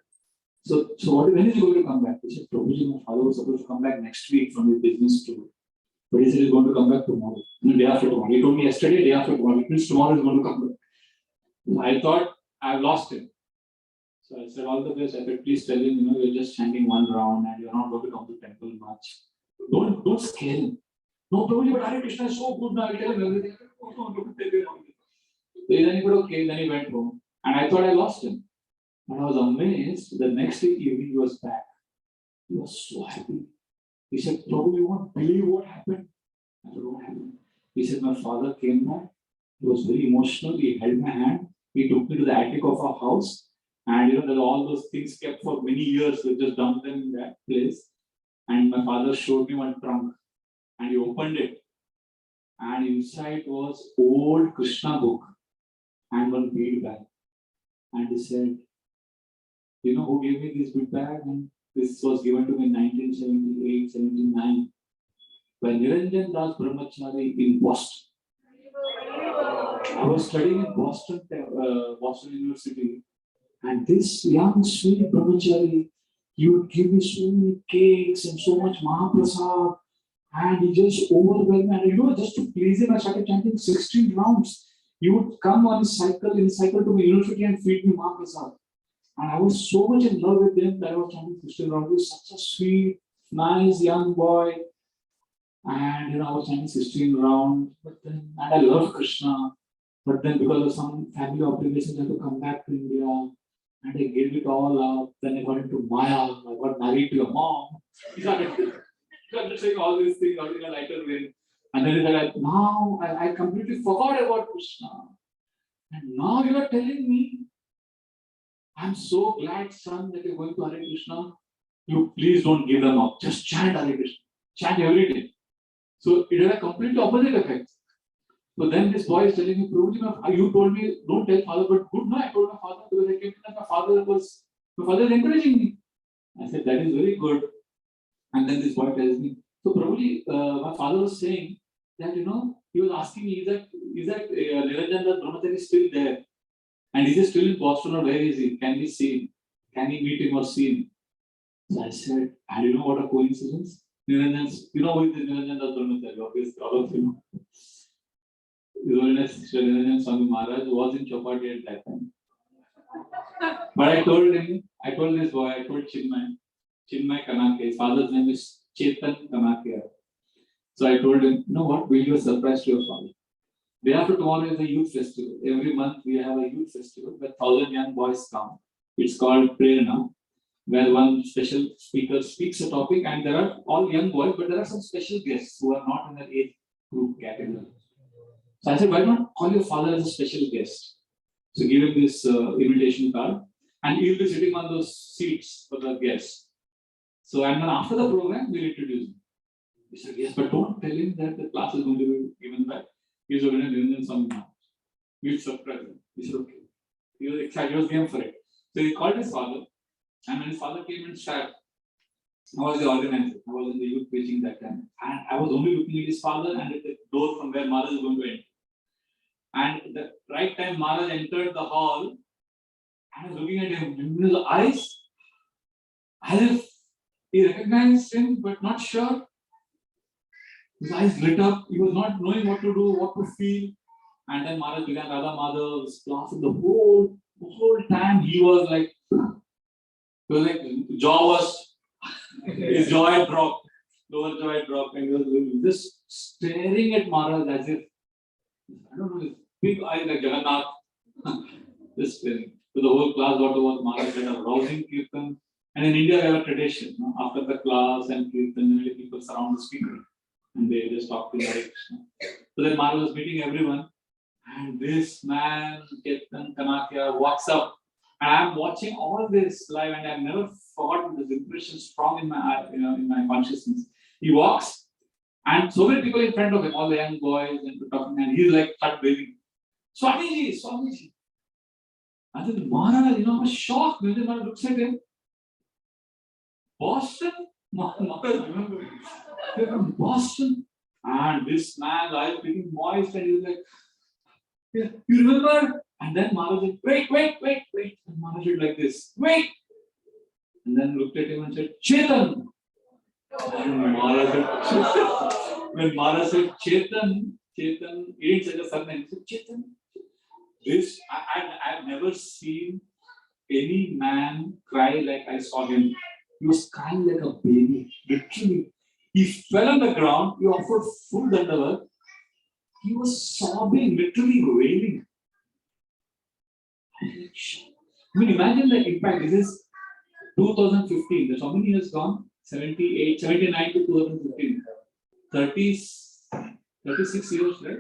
so when is he going to come back? He said, Prabhuji, my father was supposed to come back next week from his business tour. But he said he's going to come back tomorrow. No, day after tomorrow. He told me yesterday, day after tomorrow. It means tomorrow he's going to come back. I thought I've lost him. So I said, all the best. I said, please tell him, you're just chanting one round and you're not going to come to temple much. Don't scare him. No, Prabhuji, but Hare Krishna is so good now. I tell him everything. So then he said, okay. Then he went home. And I thought I lost him. And I was amazed. The next day evening he was back. He was so happy. He said, Prabhu, you won't believe what happened. I said, what happened? He said, my father came back. He was very emotional. He held my hand. He took me to the attic of our house. And there's all those things kept for many years. We just dumped them in that place. And my father showed me one trunk. And he opened it. And inside was old Krishna book and one bead bag. And he said, who gave me this bead bag? And this was given to me in 1978, 79 by Niranjan Das Brahmachari in Boston. I was studying in Boston University, and this young sweet Brahmachari, he would give me so many cakes and so much Mahaprasad, and he just overwhelmed me. And just to please him, I started chanting 16 rounds. He would come on his cycle to my university and feed me Mahaprasad. And I was so much in love with him that I was chanting 16 rounds. He was such a sweet, nice young boy. And I was chanting 16 rounds. And I loved Krishna. But then because of some family obligations, I had to come back to India. And I gave it all up. Then I got into Maya. I got married to a mom. He started saying all these things out in a lighter way. And then he said, like, now I completely forgot about Krishna. And now you are telling me, I'm so glad, son, that you're going to Hare Krishna. You please don't give them up. Just chant Hare Krishna. Chant every day. So it had a completely opposite effect. So then this boy is telling me, Prabhuji, you told me don't tell father, but good no, I told my father because I came to know my father was encouraging me. I said, that is very good. And then this boy tells me, so Prabhuji, my father was saying that, he was asking me, is that Niranjan Das Brahmachari still there? And is he still in Boston or where is he? Can we see him? Can we meet him or see him? So I said, and you know what a coincidence? Niranjan, you know who is Niranjan Das Brahmachari? Obviously, all of you know. His Holiness Niranjan Swami Maharaj was in Chopati at that time. But I told this boy, I told Chinmay Kanake, his father's name is Chetan Kanake. So I told him, you know what, we'll do a surprise to your father. Day after tomorrow is a youth festival. Every month we have a youth festival where 1,000 young boys come. It's called Prerna, where one special speaker speaks a topic, and there are all young boys, but there are some special guests who are not in the age group category. So I said, why not call your father as a special guest? So give him this invitation card, and he will be sitting on those seats for the guests. So and then after the program, we'll introduce him. He said, yes, but don't tell him that the class is going to be given by he's going to learn some now. We'll surprise him. He said, okay. He was excited, he was game for it. So he called his father, and when his father came and sat, I was the organizer. I was in the youth preaching that time. And I was only looking at his father and at the door from where Maharaj is going to enter. And at the right time, Maharaj entered the hall, and I was looking at him in his eyes, as if he recognized him, but not sure. His eyes lit up. He was not knowing what to do, what to feel. And then Maharaj began Radha Madhav's class. The whole time he was like his jaw had dropped, lower jaw had dropped, and he was just staring at Maharaj as if, I don't know, his big eyes like Jagannath. Just staring. So the whole class got over Maharaj had a rousing kirtan. And in India, we have a tradition. After the class and kirtan, generally people surround the speaker and they just talk to Hare Krishna. So then Maharaj was meeting everyone, and this man, Chetan Kanakya, walks up. And I'm watching all this live, and I've never forgotten this impression strong in my in my consciousness. He walks, and so many people in front of him, all the young boys, and talking, and he's like start waving, Swamiji, Swamiji. And then Maharaj, I was shocked. When Maharaj looks at him, Boston? Maharaj, remember? They're from Boston. And this man, I was speaking moist, and he was like, yeah, you remember? And then Maharaj said, wait. And Maharaj did like this, wait. And then looked at him and said, Chetan. And Maharaj said, when Maharaj said Chetan, he didn't say the surname, he said Chetan. This, I've never seen any man cry like I saw him. He was crying like a baby, literally. He fell on the ground, he offered full dandavat. He was sobbing, literally wailing. I mean, imagine the impact. This is 2015. That's how many years gone? 78, 79 to 2015. 36 years, right?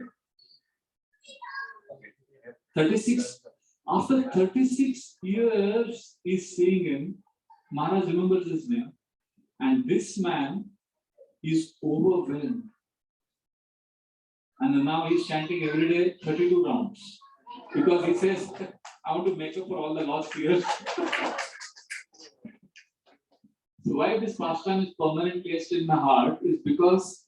36. After 36 years, he's seeing him. Maharaj remembers his name. And this man is overwhelmed. And now he's chanting every day 32 rounds. Because he says, I want to make up for all the lost years. So why this pastime is permanently placed in my heart is because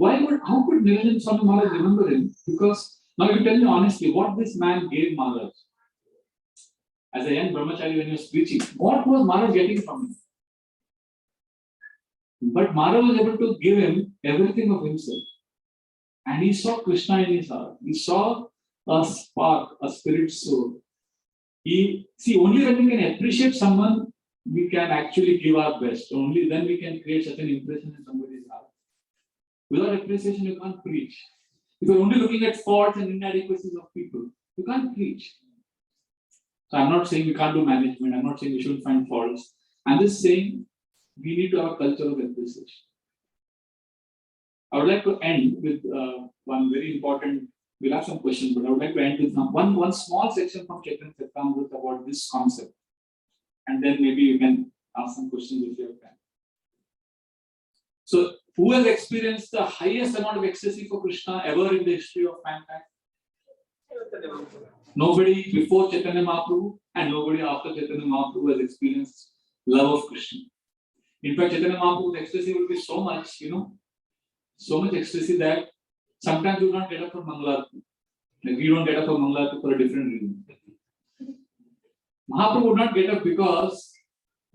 how could Niranjan Swami Maharaj remember him? Because now you tell me honestly, what this man gave Maharaj as a young brahmachari when he was preaching, what was Maharaj getting from him? But Maharaj was able to give him everything of himself. And he saw Krishna in his heart. He saw a spark, a spirit soul. Only when we can appreciate someone, we can actually give our best. Only then we can create such an impression in somebody's heart. Without appreciation, you can't preach. If you're only looking at faults and inadequacies of people, you can't preach. So I'm not saying we can't do management. I'm not saying we shouldn't find faults. I'm just saying we need to have a culture of appreciation. I would like to end with one very important, we'll have some questions, but I would like to end with one small section from Chaitanya Charitamrita about this concept. And then maybe you can ask some questions if you have time. So, who has experienced the highest amount of ecstasy for Krishna ever in the history of mankind? Nobody before Chaitanya Mahaprabhu and nobody after Chaitanya Mahaprabhu has experienced love of Krishna. In fact, Chaitanya Mahaprabhu's ecstasy will be so much, so much ecstasy that sometimes you don't get up for Mangalarti. Like we don't get up for Mangalarti for a different reason. Mahaprabhu would not get up because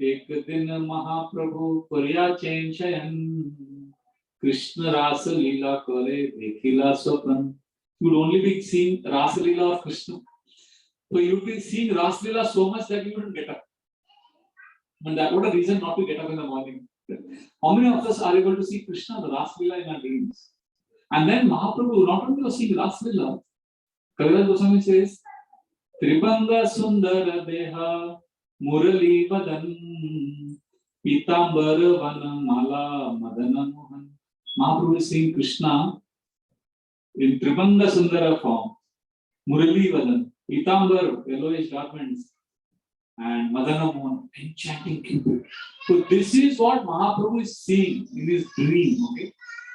Ek din Mahaprabhu Pariya Chain Shayan Krishna Rasa Leela Kare Dekhila Swapan. You would only be seeing Rasa Leela of Krishna. So you would be seeing Rasa Leela so much that you wouldn't get up. And that what a reason not to get up in the morning. How many of us are able to see Krishna, the Rasa Leela in our dreams? And then Mahaprabhu not only was seeing Rasa Leela, Kaviraj Goswami says, Tribanga Sundara Deha Murali Vadan Pitambara Vana Mala Madana Mohan. Mahaprabhu is seeing Krishna in Tribanga Sundara form, Murali Vadan, Pitambar, yellowish garments, and Madana Mohan, enchanting Cupid. So this is what Mahaprabhu is seeing in his dream. Okay,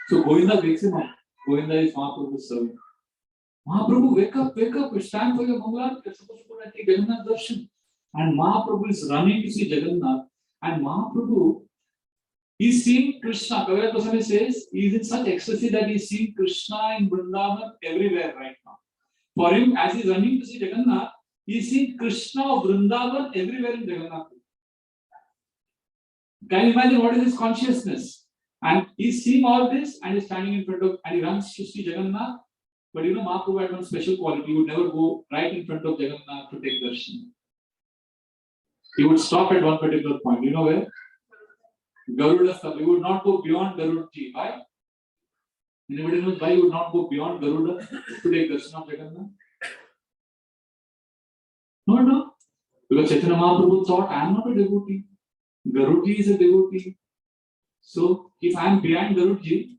so Govinda wakes him up. Govinda is Mahaprabhu's servant. Mahaprabhu, wake up, it's time for your Mangalarti. You're supposed to go and take Jagannath darshan. And Mahaprabhu is running to see Jagannath. And Mahaprabhu is seeing Krishna. Kaviraj Goswami says he is in such ecstasy that he is seeing Krishna in Vrindavan everywhere right now. For him, as he is running to see Jagannath, he is seeing Krishna of Vrindavan everywhere in Jagannath. Can you imagine what is his consciousness? And he is seeing all this and is standing in front of, and he runs to see Jagannath. But Mahaprabhu had one special quality. He would never go right in front of Jagannath to take darshan. He would stop at one particular point. You know where? Garuda Stha. He would not go beyond Garudji. Why? Anybody knows why he would not go beyond Garuda to take darshan of Jagannath? No. Because Chaitanya Mahaprabhu thought, I am not a devotee. Garudji is a devotee. So, if I am behind Garudji,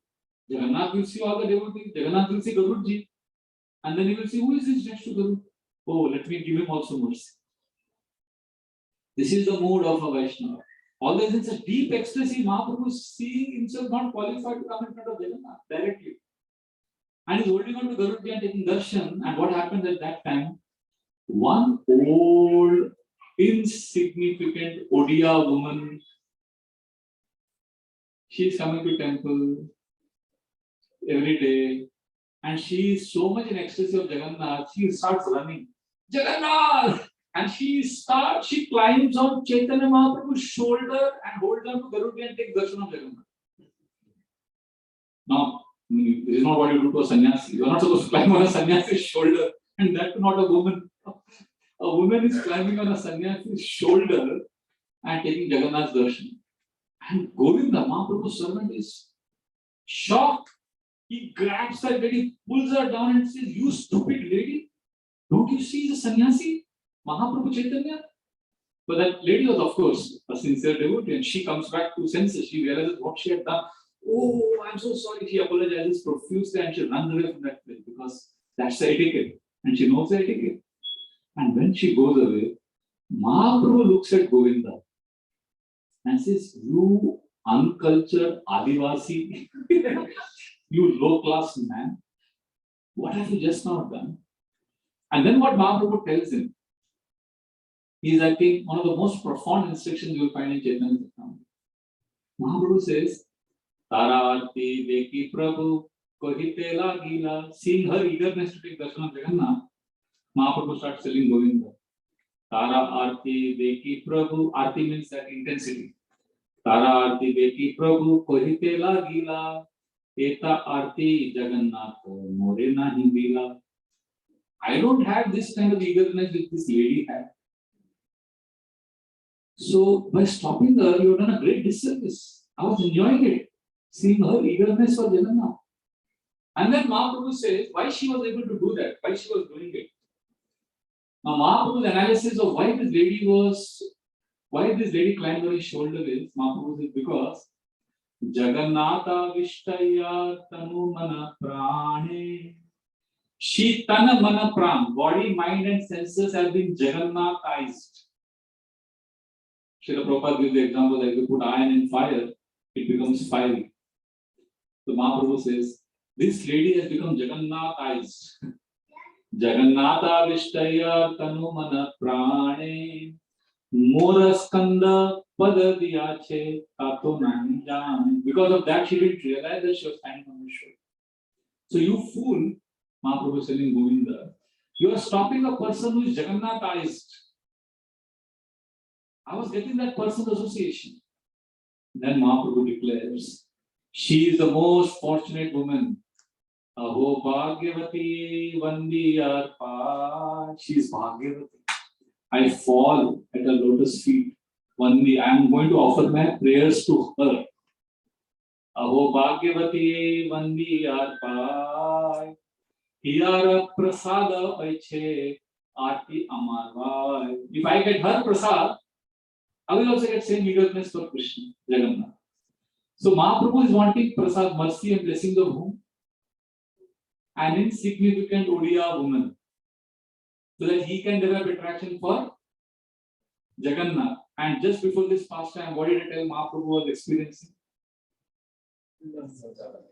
Jagannath will see all the devotees. Jagannath will see Garudji. And then he will see who is this next to Garud. Oh, let me give him also mercy. This is the mood of a Vaishnava. Although in such deep ecstasy, Mahaprabhu is seeing himself not qualified to come in front of Jagannath directly. And he's holding on to Garudji and taking darshan. And what happened at that time? One old, insignificant Odia woman, she is coming to temple every day, and she is so much in ecstasy of Jagannath, she starts running. Jagannath! And she climbs on Chaitanya Mahaprabhu's shoulder and holds on to Garudji and takes darshan of Jagannath. Now, this is not what you do to a sannyasi. You are not supposed to climb on a sannyasi's shoulder, and that not a woman. A woman is climbing on a sannyasi's shoulder and taking Jagannath's darshan. And Govinda, Mahaprabhu's servant, is shocked. He grabs that lady, pulls her down and says, "You stupid lady, don't you see the sannyasi, Mahaprabhu Chaitanya?" But that lady was, of course, a sincere devotee, and she comes back to senses. She realizes what she had done. Oh, I'm so sorry. She apologizes profusely and she runs away from that place because that's the etiquette. And she knows the etiquette. And when she goes away, Mahaprabhu looks at Govinda and says, "You uncultured Adivasi, you low-class man, what have you just now done?" And then what Mahaprabhu tells him is, I think, one of the most profound instructions you will find in Chaitanya Charitamrita. Mahaprabhu says, "Tararti Deki Prabhu Kohite Lagila." Seeing her eagerness to take darshan of Jagannath, Mahaprabhu starts telling Govinda, "Tara Arti Deki Prabhu." Arti means that intensity. "Tara Arti Deki Prabhu Kohite Lagila. Eta Arti Jagannath More Nahi Bila." I don't have this kind of eagerness which this lady had. So by stopping her, you have done a great disservice. I was enjoying it, seeing her eagerness for Jagannath. And then Mahaprabhu says why she was able to do that, why she was doing it. Now Mahaprabhu's analysis of why this lady was Why this lady climbed on his shoulder is, Mahaprabhu says, because Jagannatha Vishtaya Tanu Mana Prane. She Tana Mana Pran, body, mind, and senses have been Jagannathized. Srila Prabhupada gives the example like you put iron in fire, it becomes fiery. So Mahaprabhu says, this lady has become Jagannathized. Jagannatha Vishtaya Tanu Mana Prane. Moraskanda Padadiyache Tato Nanjan. Because of that, she didn't realize that she was standing on the shore. So you fool, Mahaprabhu is telling Govinda, you are stopping a person who is Jagannathized. I was getting that person's association. Then Mahaprabhu declares, she is the most fortunate woman. Aho Bhagyavati Vandiyarpa. She is Bhagyavati. I fall at her lotus feet. One day I am going to offer my prayers to her. Aho Bhagyavati Vandiyarpa. Hiyara Prasada Paiche Aarti Amarvai. If I get her prasad, I will also get same eagerness for Krishna, Jagannath. So Mahaprabhu is wanting prasad, mercy and blessings of whom? An insignificant Odia woman. So that he can develop attraction for Jagannath. And just before this pastime, what did I tell Mahaprabhu was experiencing?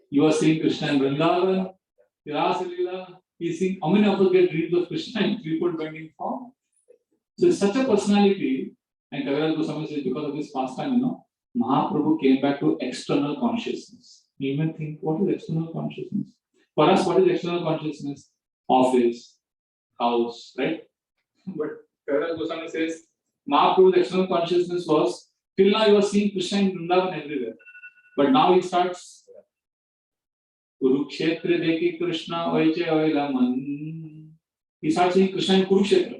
You are seeing Krishna in Vrindavan, Rasalila. He's seeing how many of us get dreams of Krishna in threefold bending form? So it's such a personality, and Kaviraj Goswami says because of this pastime, Mahaprabhu came back to external consciousness. You even think, what is external consciousness? For us, what is external consciousness? Office, house, right? But Kaviraj Goswami says, Mahaprabhu's external consciousness was, till now you are seeing Krishna in Vrindavan everywhere. But now he starts, Kurukshetra Deki Krishna Oiche Oila Man. He starts seeing Krishna in Kurukshetra.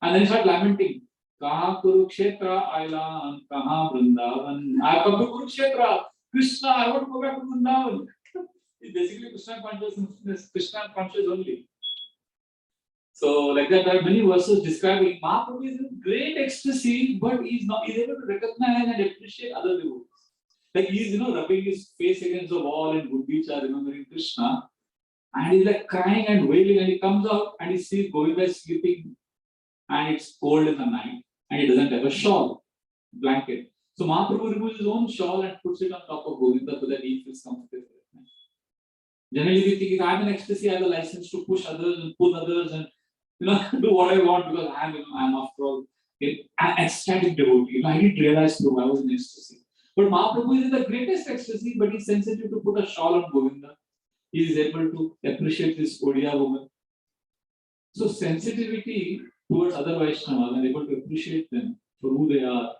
And then he starts lamenting. Kaha Kurukshetra Ailan, Kaha Vrindavan. I have come to Kurukshetra. Krishna, I want to go back to Vrindavan. It's basically Krishna consciousness, Krishna conscious only. So, like that, there are many verses describing Mahaprabhu is in great ecstasy, but he's able to recognize and appreciate other devotees. Like he's rubbing his face against the wall in Gudvicha, remembering Krishna, and he's like crying and wailing, and he comes out and he sees Govinda sleeping, and it's cold in the night, and he doesn't have a shawl, blanket. So Mahaprabhu removes his own shawl and puts it on top of Govinda so that he feels comfortable. Generally, we think if I'm in ecstasy, I have a license to push others and pull others and do what I want because I'm after all an ecstatic devotee. I didn't realize I was in ecstasy. But Mahaprabhu is in the greatest ecstasy, but he's sensitive to put a shawl on Govinda. He is able to appreciate this Odia woman. So sensitivity towards other Vaishnavas and able to appreciate them for who they are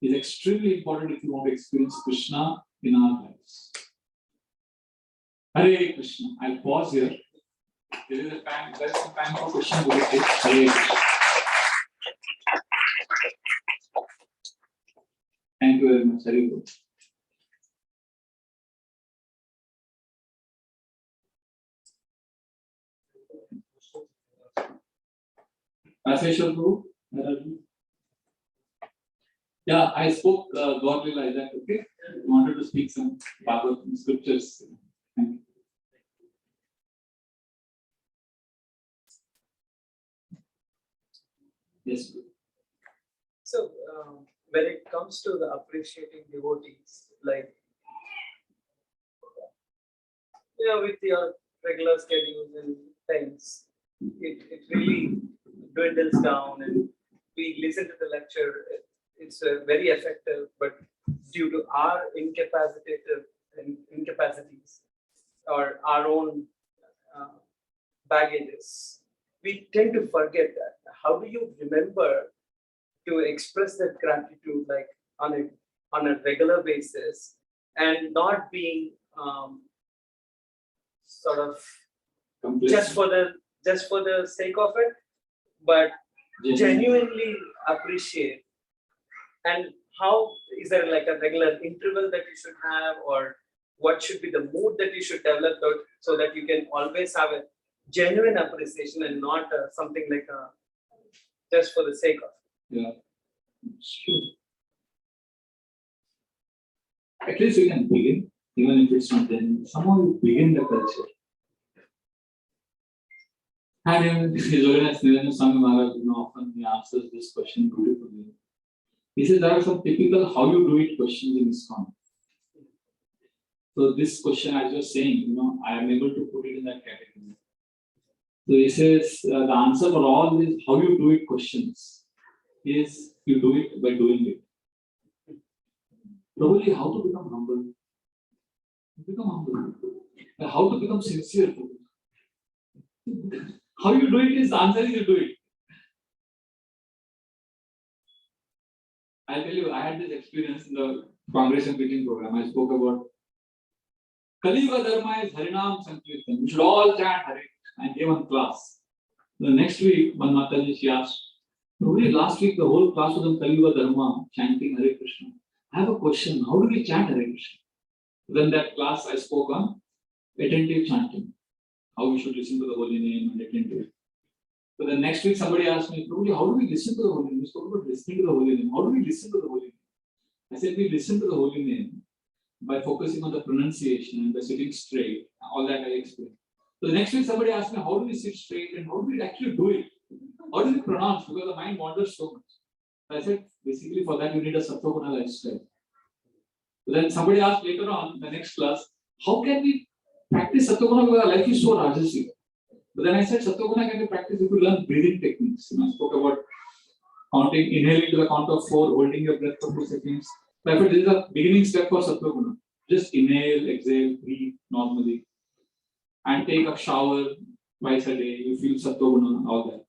is extremely important if you want to experience Krishna in our lives. Hare Krishna. I'll pause here. There is some time for question. Hare Krishna. Thank you very much. Hare Krishna. Aseshwar Guru, where are you? Yeah, I spoke God Lila. Is that okay? I wanted to speak some Bhagavad scriptures. Thank you. Yes. So, when it comes to the appreciating devotees, like, with your regular schedules and things, it really dwindles down, and we listen to the lecture. It's very effective, but due to our incapacities or our own baggages, we tend to forget that. How do you remember to express that gratitude like on a regular basis and not being sort of just for the sake of it, but genuinely appreciate? And how is there like a regular interval that you should have, or what should be the mood that you should develop so that you can always have a genuine appreciation and not something like just for the sake of it? Yeah. It's true. At least you can begin, even if it's not then. Somehow you begin the culture. And His Holiness Niranja Swami Maharaj, often he answers this question beautifully. He says there are some typical how you do it questions in ISKCON. So this question, as you're saying, I am able to put it in that category. So he says the answer for all these how you do it questions is you do it by doing it. Probably how to become humble. Become humble. How to become sincere. How you do it is the answer is you do it. I'll tell you, I had this experience in the congregation preaching program. I spoke about Kali Yuga Dharma is Harinam Sankirtan. We should all chant Hare. I gave one class. The next week, one Mataji, she asked, probably last week the whole class was on Kali Yuga Dharma, chanting Hare Krishna. I have a question, how do we chant Hare Krishna? Then that class I spoke on attentive chanting, how we should listen to the holy name and attentive. So the next week somebody asked me, probably how do we listen to the holy name? We spoke about listening to the holy name. How do we listen to the holy name? I said we listen to the holy name by focusing on the pronunciation and by sitting straight. All that I explained. So the next week somebody asked me, how do we sit straight and how do we actually do it? How do we pronounce? Because the mind wanders so much. I said, basically for that you need a Sattva-guna lifestyle. So then somebody asked later on, the next class, how can we practice Sattva-guna because our life is so rajasic? But then I said, Sattva-guna can be practiced if you learn breathing techniques. I spoke about counting, inhaling to the count of 4, holding your breath for 2 seconds. So I said, this is a beginning step for Sattva-guna. Just inhale, exhale, breathe normally. And take a shower twice a day. You feel Sattva-guna, all that.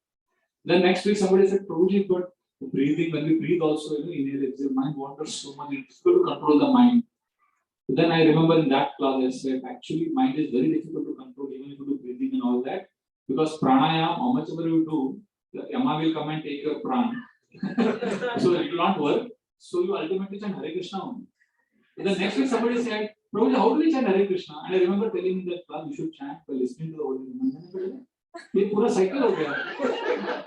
Then next week somebody said, Prabhuji, but breathing, when we breathe also, inhale, exhale, mind wanders so much, it's difficult to control the mind. So then I remember in that class I said, actually mind is very difficult to control even if you do breathing and all that. Because pranayama, how much ever you do, the Yama will come and take your prana. So it will not work. So you ultimately chant Hare Krishna only. So the next week somebody said, Prabhuji, how do we chant Hare Krishna? And I remember telling him that class, you should chant by listening to the holy name. It's a cycle ho gaya.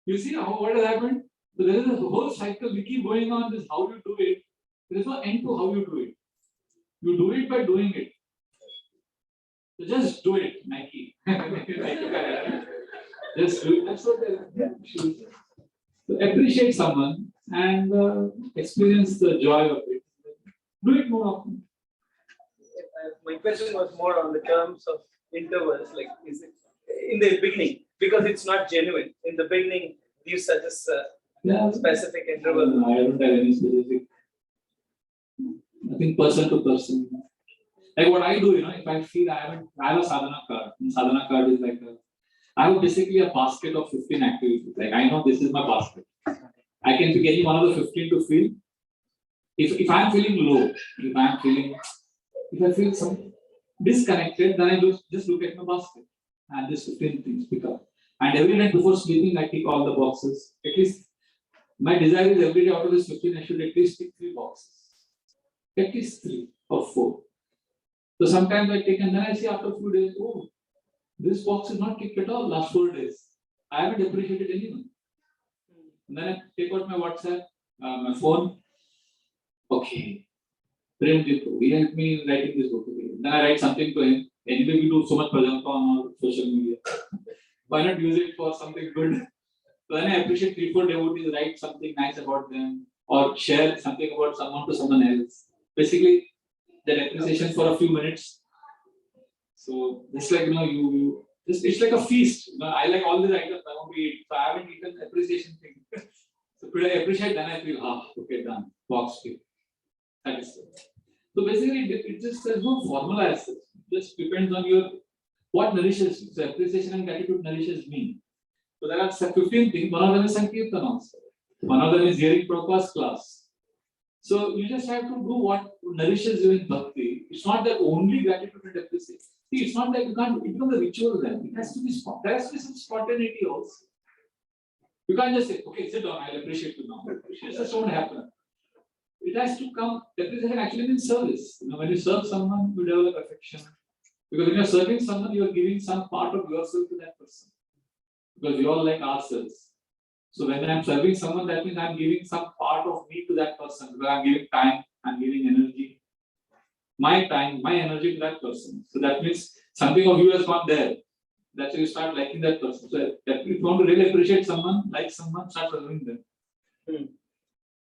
You see what has happened? So there is a whole cycle, we keep going on this how you do it. There is no end to how you do it. You do it by doing it. So just do it, Nike. Just do it. That's what they should. So appreciate someone and experience the joy of it. Do it more often. My question was more on the terms of intervals, like is it in the beginning, because it's not genuine. In the beginning, you suggest specific interval. I don't have any specific. I think person to person. Like what I do, if I feel I have a sadhana card. And sadhana card is like I have basically a basket of 15 activities. Like I know this is my basket. I can pick any one of the 15 to feel. If I am feeling low, if I feel some disconnected, then I just look at my basket and just 15 things pick up. And every night before sleeping, I tick all the boxes. At least my desire is every day out of this 15, I should at least tick 3 boxes. At least 3 or 4. So sometimes I take and then I see after a few days, oh, this box is not ticked at all last 4 days. I haven't appreciated anyone. And then I take out my WhatsApp, my phone. Okay, Premjit, he helped me in writing this book. Okay. Then I write something to him. Anyway, we do so much prajanka on our social media. Why not use it for something good? So then I appreciate 3-4 devotees, write something nice about them or share something about someone to someone else. Basically, that appreciation for a few minutes. So it's like it's like a feast. I like all these items. I want to eat. So I haven't eaten appreciation thing. So could I appreciate? Then I feel okay, done. Box tick. Satisfied. So basically, it just there's no formula as such. It just depends on what nourishes you. So appreciation and gratitude nourishes me. So there are 15 things. One of them is Sankirtan also. One of them is hearing Prabhupada's class. So you just have to do what nourishes you in bhakti. It's not that only gratitude and appreciation. See, it's not that you can't become a ritual then. It has to be there has to be some spontaneity also. You can't just say, okay, sit down, I'll appreciate you now. It just won't happen. It has to come. Appreciation actually means service. When you serve someone, you develop affection. Because when you're serving someone, you're giving some part of yourself to that person. Because we all like ourselves. So when I'm serving someone, that means I'm giving some part of me to that person. Because I'm giving time, I'm giving energy. My time, my energy to that person. So that means something of you has gone there. That's why you start liking that person. So if you want to really appreciate someone, like someone, start serving them.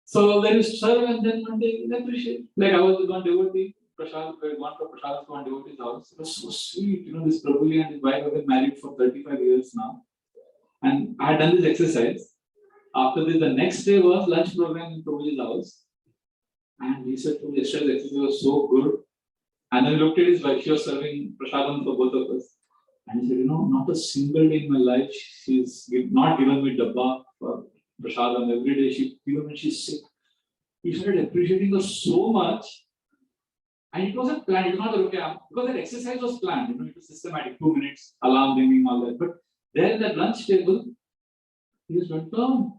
So when you serve and then one day you appreciate. Like I was with one devotee, Prashad, one for Prashad to one devotee's house. It was so sweet. This Prabhuji and his wife have been married for 35 years now. And I had done this exercise. After this, the next day was lunch program in Prabhuji's house. And he said, "Oh, yesterday's exercise was so good." And then he looked at his wife, she was serving prasadam for both of us. And he said, not a single day in my life, she's not given me dabba for prasadam. Every day, even when she's sick, he started appreciating her so much. And it wasn't planned, it was not okay, because that exercise was planned, it was systematic, 2 minutes, alarm ringing, all that. But there in that lunch table, he just went on.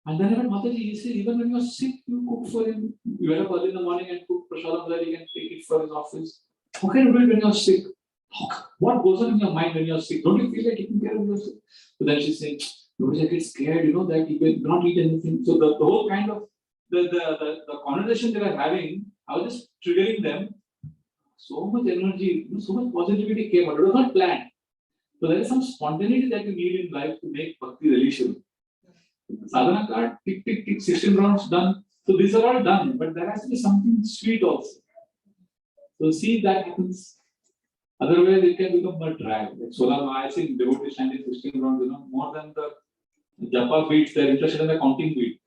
And then I went, Mataji, he said, even when you're sick, you cook for him. You wake up early in the morning and cook prasadam that he can take it for his office. How can you do it when you're sick? What goes on in your mind when you're sick? Don't you feel like taking care of yourself? So then she's saying, I get scared, that he will not eat anything. So the whole kind of the conversation they were having, I was just triggering them. So much energy, so much positivity came out. It was not planned. So there is some spontaneity that you need in life to make bhakti relation. Sadhana card, tick, tick, tick, 16 rounds done. So these are all done, but there has to be something sweet also. So see if that happens. Otherwise, it can become a drag. Like Solar, I think devotees standing 16 rounds, more than the japa beats, they're interested in the counting beat.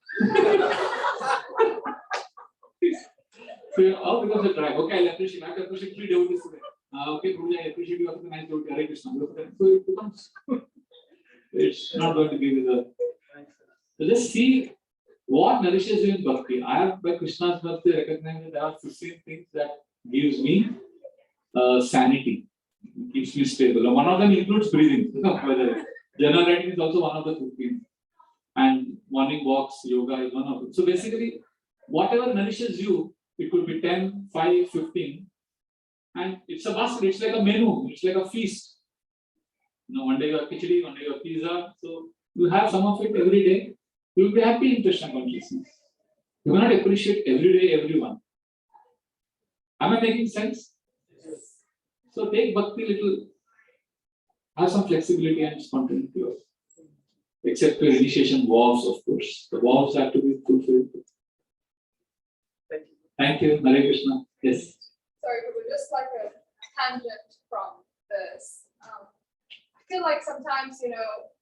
So it all becomes a drag. Okay, I have to appreciate 3 devotees today. Okay, Guruji, I appreciate you after the nice devotee, Hare Krishna. So it becomes, it's not going to be with the. So just see what nourishes you in bhakti. I have by Krishna's birthday recognized that there are 15 things that gives me sanity, keeps me stable. And one of them includes breathing. General writing is also one of the 15. And morning walks, yoga is one of them. So basically, whatever nourishes you, it could be 10, 5, 15. And it's a basket, it's like a menu, it's like a feast. One day you have khichdi, one day you have pizza. So you have some of it every day. You will be happy in Krishna consciousness. You will not appreciate every day everyone. Am I making sense? Yes. So take bhakti little, have some flexibility and spontaneity also. Except for initiation vows, of course. The vows have to be fulfilled. Thank you, Hare Krishna. Yes. Sorry, but just like a tangent from this. I feel like sometimes,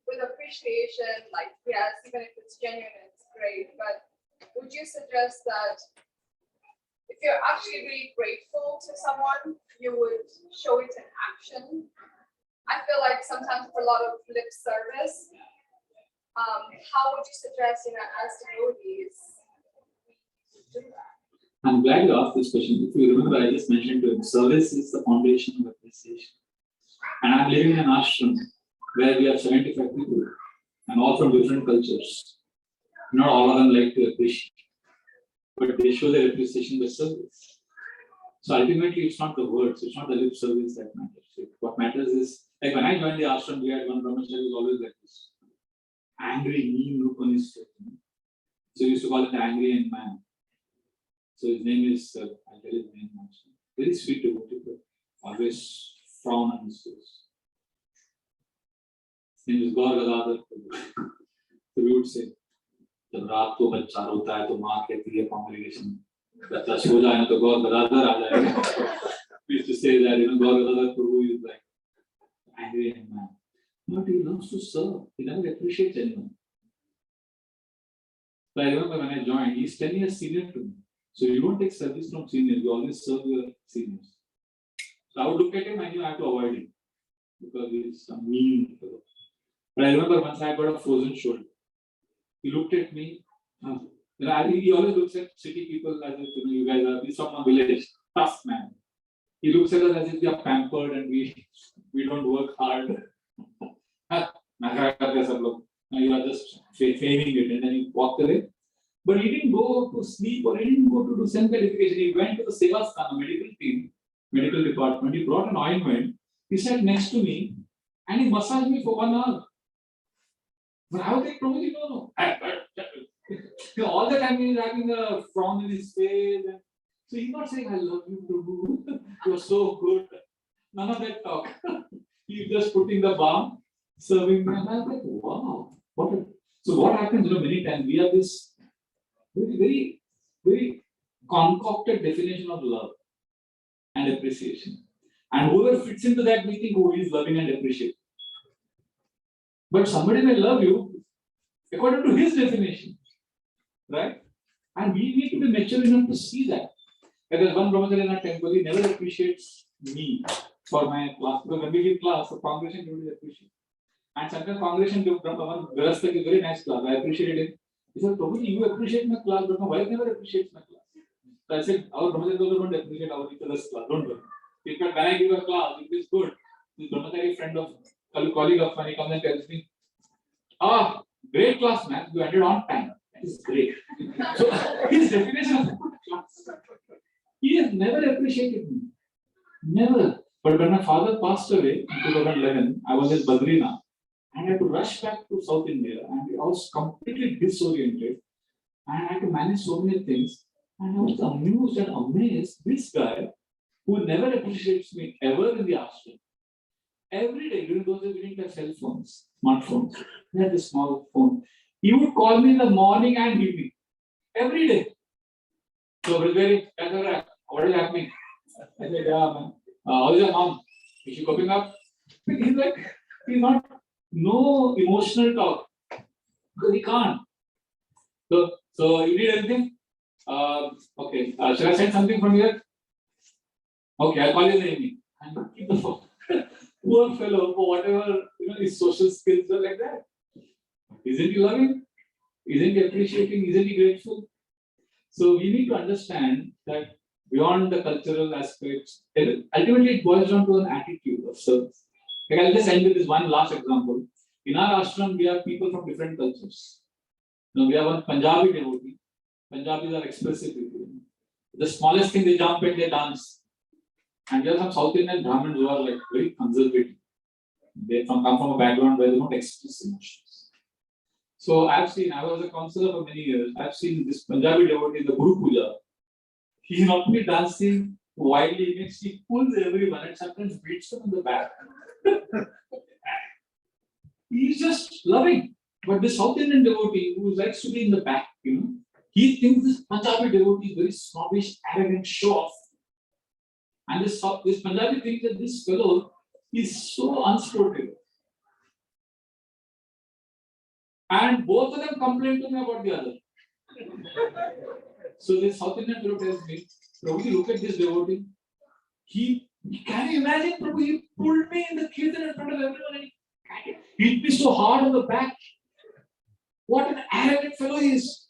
with appreciation, like, yes, even if it's genuine, it's great. But would you suggest that if you're actually really grateful to someone, you would show it in action? I feel like sometimes it's a lot of lip service. How would you suggest, as devotees, we do that? I'm glad you asked this question. If you remember, I just mentioned to him, service is the foundation of appreciation. And I'm living in an ashram where we have 75 people and all from different cultures. Not all of them like to appreciate, but they show their appreciation by service. So ultimately, it's not the words, it's not the lip service that matters. What matters is, like when I joined the ashram, we had one brahmachari who was always like this. Angry, mean look on his face. So we used to call it the angry young man. So his name is, I'll tell his name also. Very sweet devotee, but always frown on his face. His name is Gaur Gadadhar. So we would say, जब रात को बच्चा रोता है तो माँ कहती है congregation बच्चा सो जाए तो गौर गदाधर आ जाएगा. We used to say that, Gaur Gadadhar Prabhu is like angry young man. But he loves to serve. He never appreciates anyone. So I remember when I joined, he's 10 years senior to me. So you don't take service from seniors, you always serve your seniors. So I would look at him, I knew I have to avoid him because he's a mean fellow. But I remember once I got a frozen shoulder. He looked at me. He always looks at city people as if you guys are, he's from a village, tough man. He looks at us as if we are pampered and we don't work hard. You are just feigning it, and then he walked away. But he didn't go to sleep or he didn't go to do self-edification. He went to the Sevasthana medical team, medical department. He brought an ointment. He sat next to me and he massaged me for 1 hour. But I was like, Prabhuji, no. All the time he's having a frown in his face. And so he's not saying, I love you, Prabhu. You're so good. None of that talk. He's just putting the balm, serving me. And I was like, wow. So what happens, many times we have this very concocted definition of love and appreciation. And whoever fits into that, we think, oh, he's loving and appreciating. But somebody may love you according to his definition, right? And we need to be mature enough to see that. There's one brahmachari in our temple, he never appreciates me for my class. Because when we give class, the congregation don't appreciate. And sometimes congregation do one Grahastha is very nice class. I appreciated it. He said, Prabhuji, you appreciate my class, but my wife never appreciates my class. So I said, our brahmachari don't appreciate our each other's class. Don't worry. In fact, when I give a class, it is good. This brahmachari friend of colleague of mine comes and tells me, great class, man. You ended on time. That is great. So his definition of good class. He has never appreciated me. Never. But when my father passed away in 2011, I was in Badrinath and I had to rush back to South India and I was completely disoriented and I had to manage so many things. And I was amused and amazed. This guy who never appreciates me ever in the ashram. Every day, during those days, we didn't have cell phones, smartphones. We had a small phone. He would call me in the morning and evening. Every day. So, Bridgeway, what is happening? I said, yeah, man. How's your mom? Is she coping up? He's like, no emotional talk. Because he can't. So you need anything? Okay. Shall I send something from here? Okay, I'll call you in the evening. And keep the phone. Poor fellow, for whatever his social skills are like that. Isn't he loving? Isn't he appreciating? Isn't he grateful? So we need to understand that beyond the cultural aspects, ultimately it boils down to an attitude of service. Like I'll just end with this one last example. In our ashram, we have people from different cultures. We have one Punjabi devotee. Punjabis are expressive people. The smallest thing they jump and they dance. And there are some South Indian Brahmins who are like very conservative. They come from a background where they don't express emotions. So I was a counselor for many years. I've seen this Punjabi devotee in the Guru Puja. He's not only dancing wildly, he pulls everyone and sometimes beats them in the back. He's just loving. But this South Indian devotee who likes to be in the back, he thinks this Punjabi devotee is very snobbish, arrogant, show off. And this Punjabi thinks that this fellow is so unsportive. And both of them complain to me about the other. So this South Indian fellow tells me, Prabhuji, look at this devotee. Can you imagine, Prabhu, he pulled me in the kirtan in front of everyone and he hit me so hard on the back. What an arrogant fellow he is.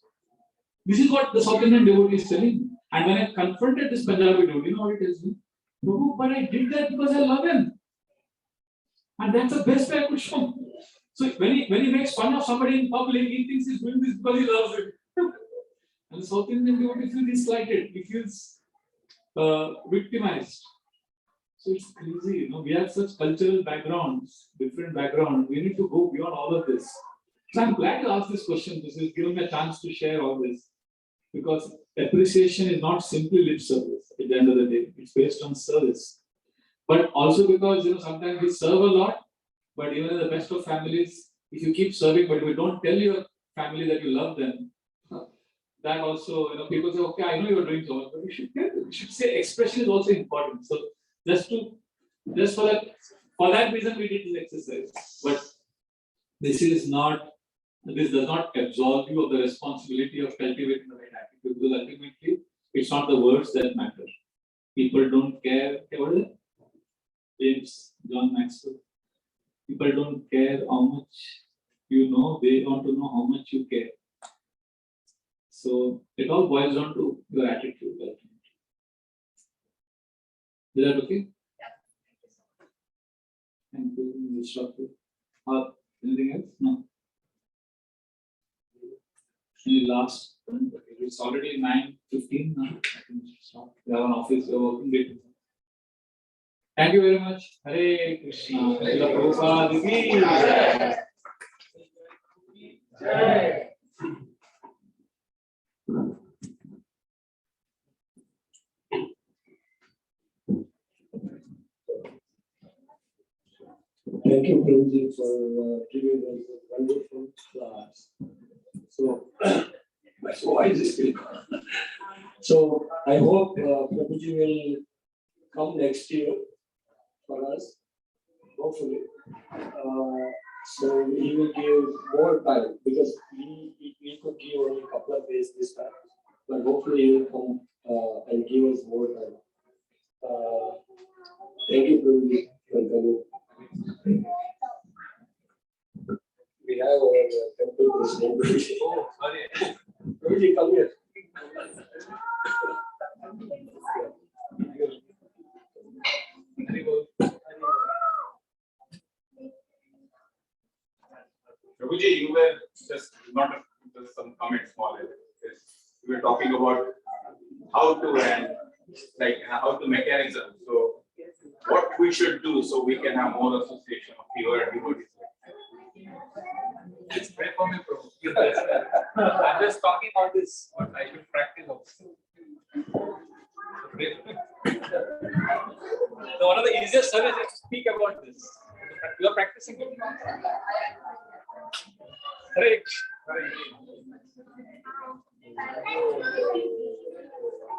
This is what the South Indian devotee is telling me. And when I confronted this Punjabi devotee, you know what he tells me? Prabhu, but I did that because I love him. And that's the best way I could show him. So when he makes fun of somebody in public, he thinks he's doing this because he loves it. And the South Indian devotee feels slighted. He feels victimized. So it's crazy, we have such cultural backgrounds, different backgrounds. We need to go beyond all of this. So I'm glad to ask this question. This is giving me a chance to share all this. Because appreciation is not simply lip service at the end of the day. It's based on service. But also because, sometimes we serve a lot, but even in the best of families, if you keep serving, but you don't tell your family that you love them, that also, people say, okay, I know you're doing so much, but you should say expression is also important. So just for that reason, we did this exercise. But this does not absolve you of the responsibility of cultivating the right attitude, because ultimately it's not the words that matter. People don't care. What is it? James John Maxwell. People don't care how much you know, they want to know how much you care. So it all boils down to your attitude. Is that okay? Thank you. We'll stop here. Anything else? No. Any last? It's already 9:15 now. I can stop. We have an office. We are working late. Thank you very much. Hare Krishna. Srila Prabhupada ki jai. Thank you, Prabhuji, for giving us a wonderful class. So, my voice is still gone. So, I hope Prabhuji will come next year for us, hopefully. So, he will give more time because we could give only a couple of days this time. But hopefully, he will come and give us more time. Thank you, Prabhuji, for coming. We have our temple president. Oh, sorry. Prabhuji, come here. Prabhuji, you were just not just some comments small. You were talking about how to and like how to mechanism. So what we should do so we can have more association of pure devotees. Just pray for me, bro. I'm just talking about this, what I should practice also. Pray for me. So one of the easiest services is to speak about this. You are practicing it. Hare Krishna.